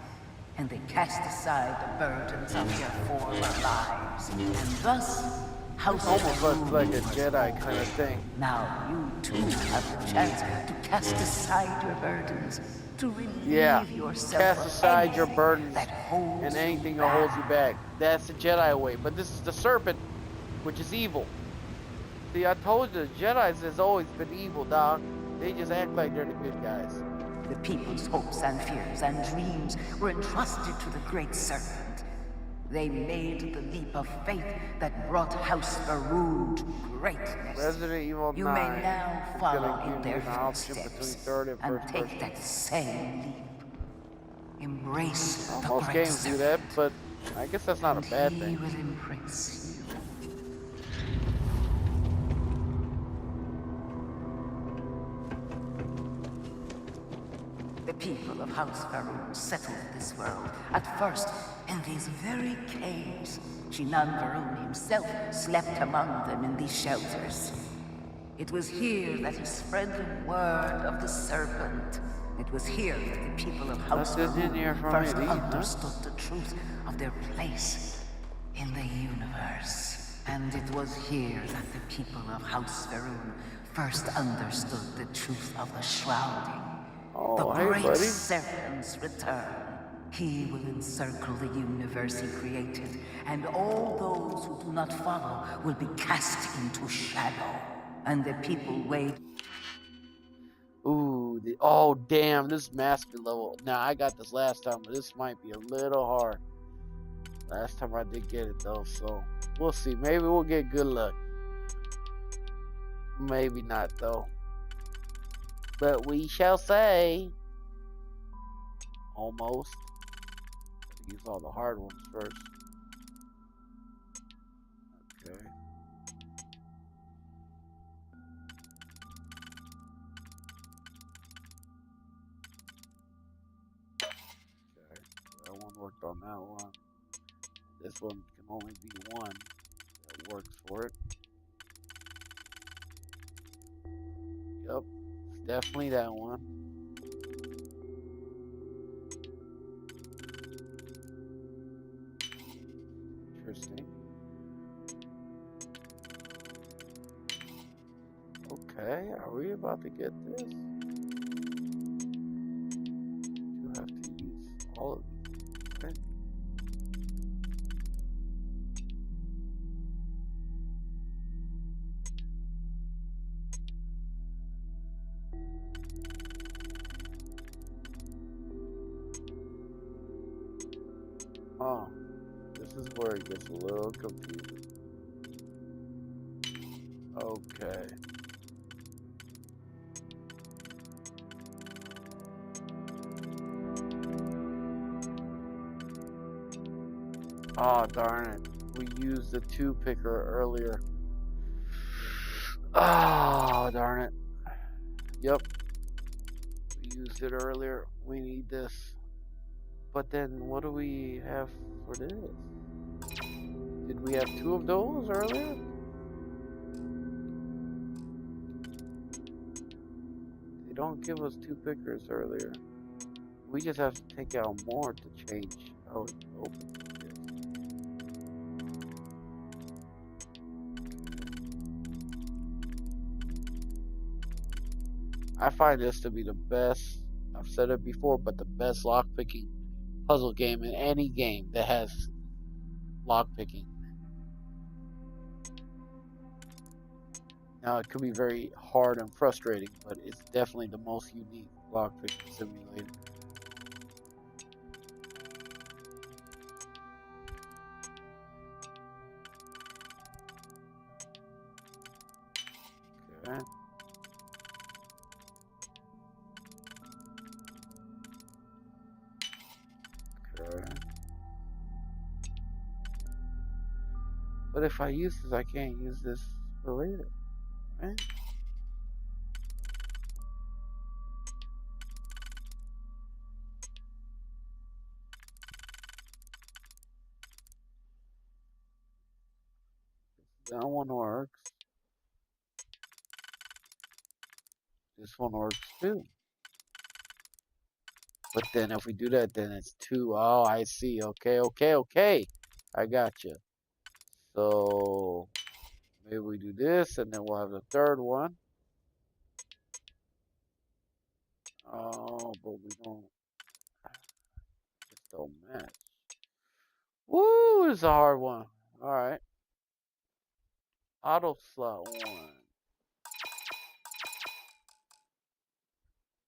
and they cast aside the burdens of their former lives, and thus House almost looks Faroon like a was Jedi born. kind of thing. Now you too have the chance to cast aside your burdens, to relieve yourself Cast of aside your anything burdens that holds and anything you that holds you back. back. That's the Jedi way, but this is the serpent, which is evil. See, I told you, the Jedi's has always been evil, dog. They just act like they're the good guys. The people's hopes and fears and dreams were entrusted to the great serpent. They made the leap of faith that brought House Faroon to greatness. Resident Evil 9. You may now is follow gonna in give their you an option between footsteps third and and first take person. that same leap. Embrace the Most great games do that, but I guess that's not a bad He thing. will embrace you. The people of House Faroon settled this world, at first in these very caves. Jinan Faroon himself slept among them in these shelters. It was here that he spread the word of the serpent. It was here that the people of House That's in here Faroon from first me, huh? understood the truth of their place in the universe. And it was here that the people of House Faroon first understood the truth of the shrouding. Oh, The hey, great buddy. serpent's return. He will encircle the universe he created, and all those who do not follow will be cast into shadow. And the people wait. Ooh, oh damn, this master level. Now I got this last time, but this might be a little hard. Last time I did get it though, so we'll see. Maybe we'll get good luck. Maybe not though. But we shall say. Almost. Use all the hard ones first. Okay. That one worked on that one. This one can only be one that works for it. Yep, it's definitely that one. Interesting. Okay, are we about to get this? You have to use all of these. Okay. Oh, this is where it gets a little confusing. Okay. Oh, darn it. We used the 2 picker earlier. Oh, darn it. Yep. We used it earlier. We need this. But then what do we have for this? Did we have 2 of those earlier? They don't give us 2 pickers earlier. We just have to take out more to change how it opens. I find this to be the best, I've said it before, but the best lockpicking puzzle game in any game that has lockpicking. Now, it could be very hard and frustrating, but it's definitely the most unique lockpicking simulator. Okay. Okay. But if I use this, I can't use this for later, right? That one works. This one works too. But then if we do that, then it's 2. Oh, I see. Okay, okay, okay. I got you. So maybe we do this, and then we'll have the 3rd one. Oh, but we don't. Just don't match. Woo, it's a hard one. All right. Auto slot 1.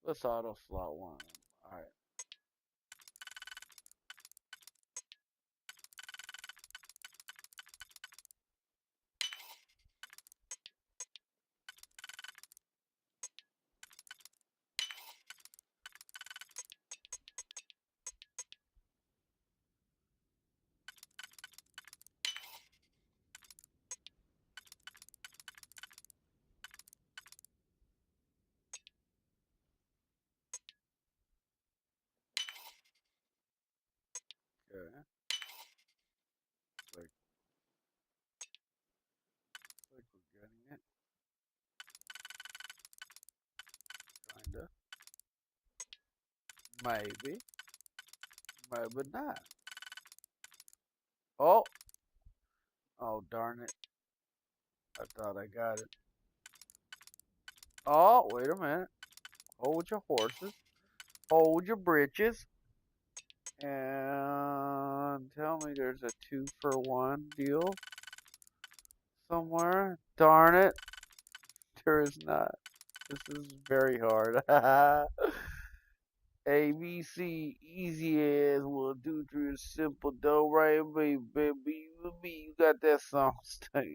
Let's auto slot 1. All right. Okay. Like we're getting it. Kinda. Maybe. Maybe not. Oh. Oh, darn it. I thought I got it. Oh, wait a minute. Hold your horses. Hold your britches. And tell me there's a 2-for-1 deal somewhere. Darn it. There is not. This is very hard. ABC, easy as 1, 2, 3, simple, do right, baby, you got that song stuck.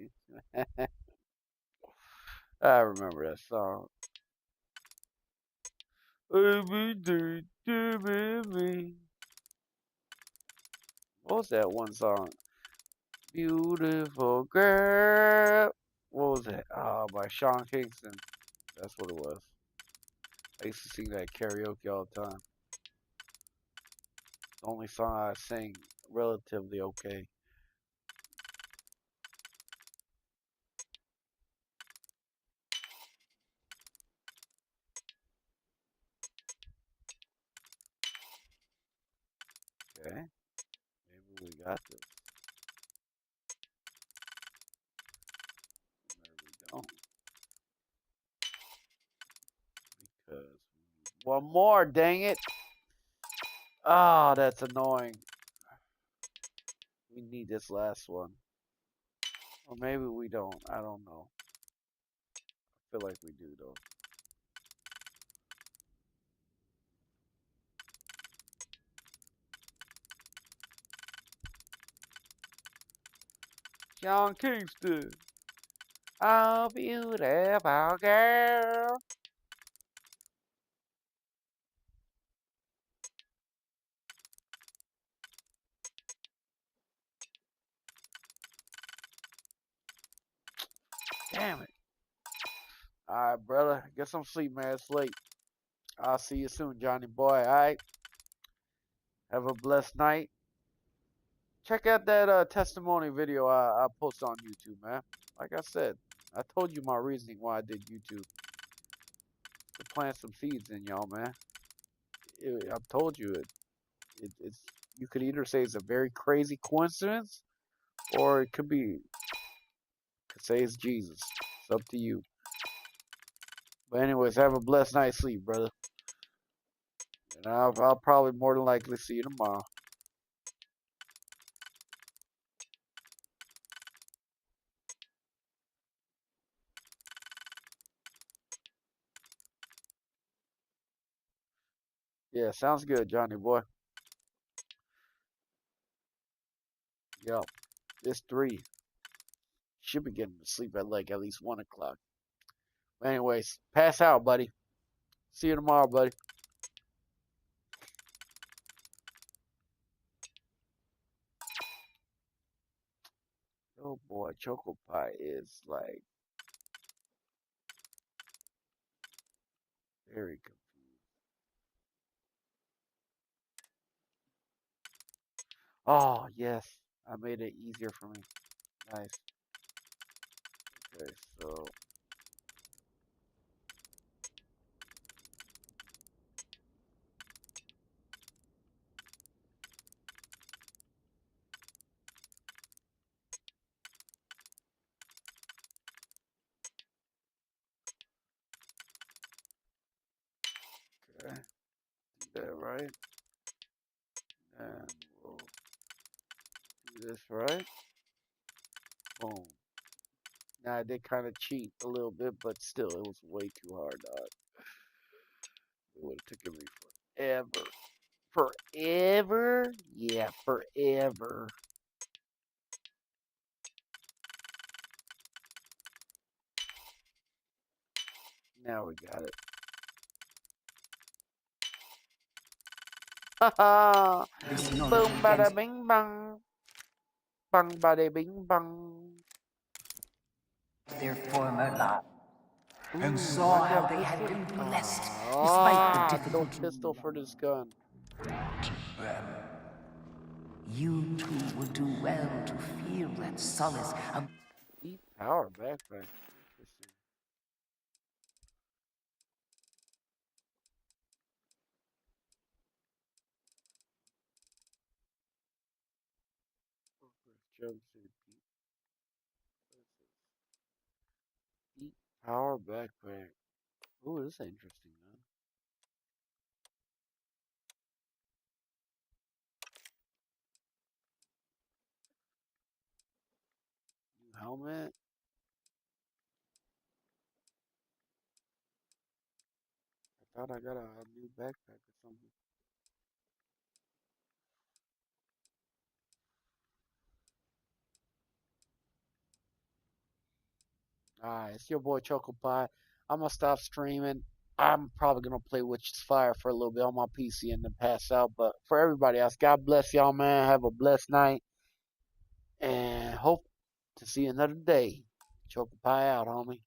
I remember that song. What was that one song? Beautiful girl. What was that? Oh, by Sean Kingston. That's what it was. I used to sing that at karaoke all the time. The only song I sing relatively okay. Okay. Maybe we got this. One more, dang it. Ah, that's annoying. We need this last one. Or maybe we don't. I don't know. I feel like we do, though. John Kingston. Oh, beautiful girl. Damn it. Alright, brother. Get some sleep, man. It's late. I'll see you soon, Johnny boy. Alright? Have a blessed night. Check out that testimony video I posted on YouTube, man. Like I said, I told you my reasoning why I did YouTube. To plant some seeds in y'all, man. I've told you it's you could either say it's a very crazy coincidence, or it could say it's Jesus. It's up to you. But anyways, have a blessed night's sleep, brother. And I'll probably more than likely see you tomorrow. Yeah, sounds good, Johnny boy. Yo, it's 3. Should be getting to sleep at like at least 1 o'clock. Anyways, pass out, buddy. See you tomorrow, buddy. Oh boy, Choco Pie is like very good. Oh yes, I made it easier for me. Nice. Okay, so okay, do that right, and we'll do this right. Boom. Now I did kind of cheat a little bit, but still, it was way too hard, dog. It would have taken me forever. Forever? Yeah, forever. Now we got it. Haha. Boom, bada, bing, bang. Bang, bada, bing, bang. Their former life and saw how they had been blessed despite the difficulties. No pistol for this gun. You too would do well to feel that solace. Deep power backpack. Interesting. Deep power backpack. Ooh, this is interesting, man. New helmet. I thought I got a new backpack or something. Alright, it's your boy Choco Pie. I'm gonna stop streaming. I'm probably gonna play Witch's Fire for a little bit on my PC and then pass out. But for everybody else, God bless y'all, man. Have a blessed night. And hope to see you another day. Choco Pie out, homie.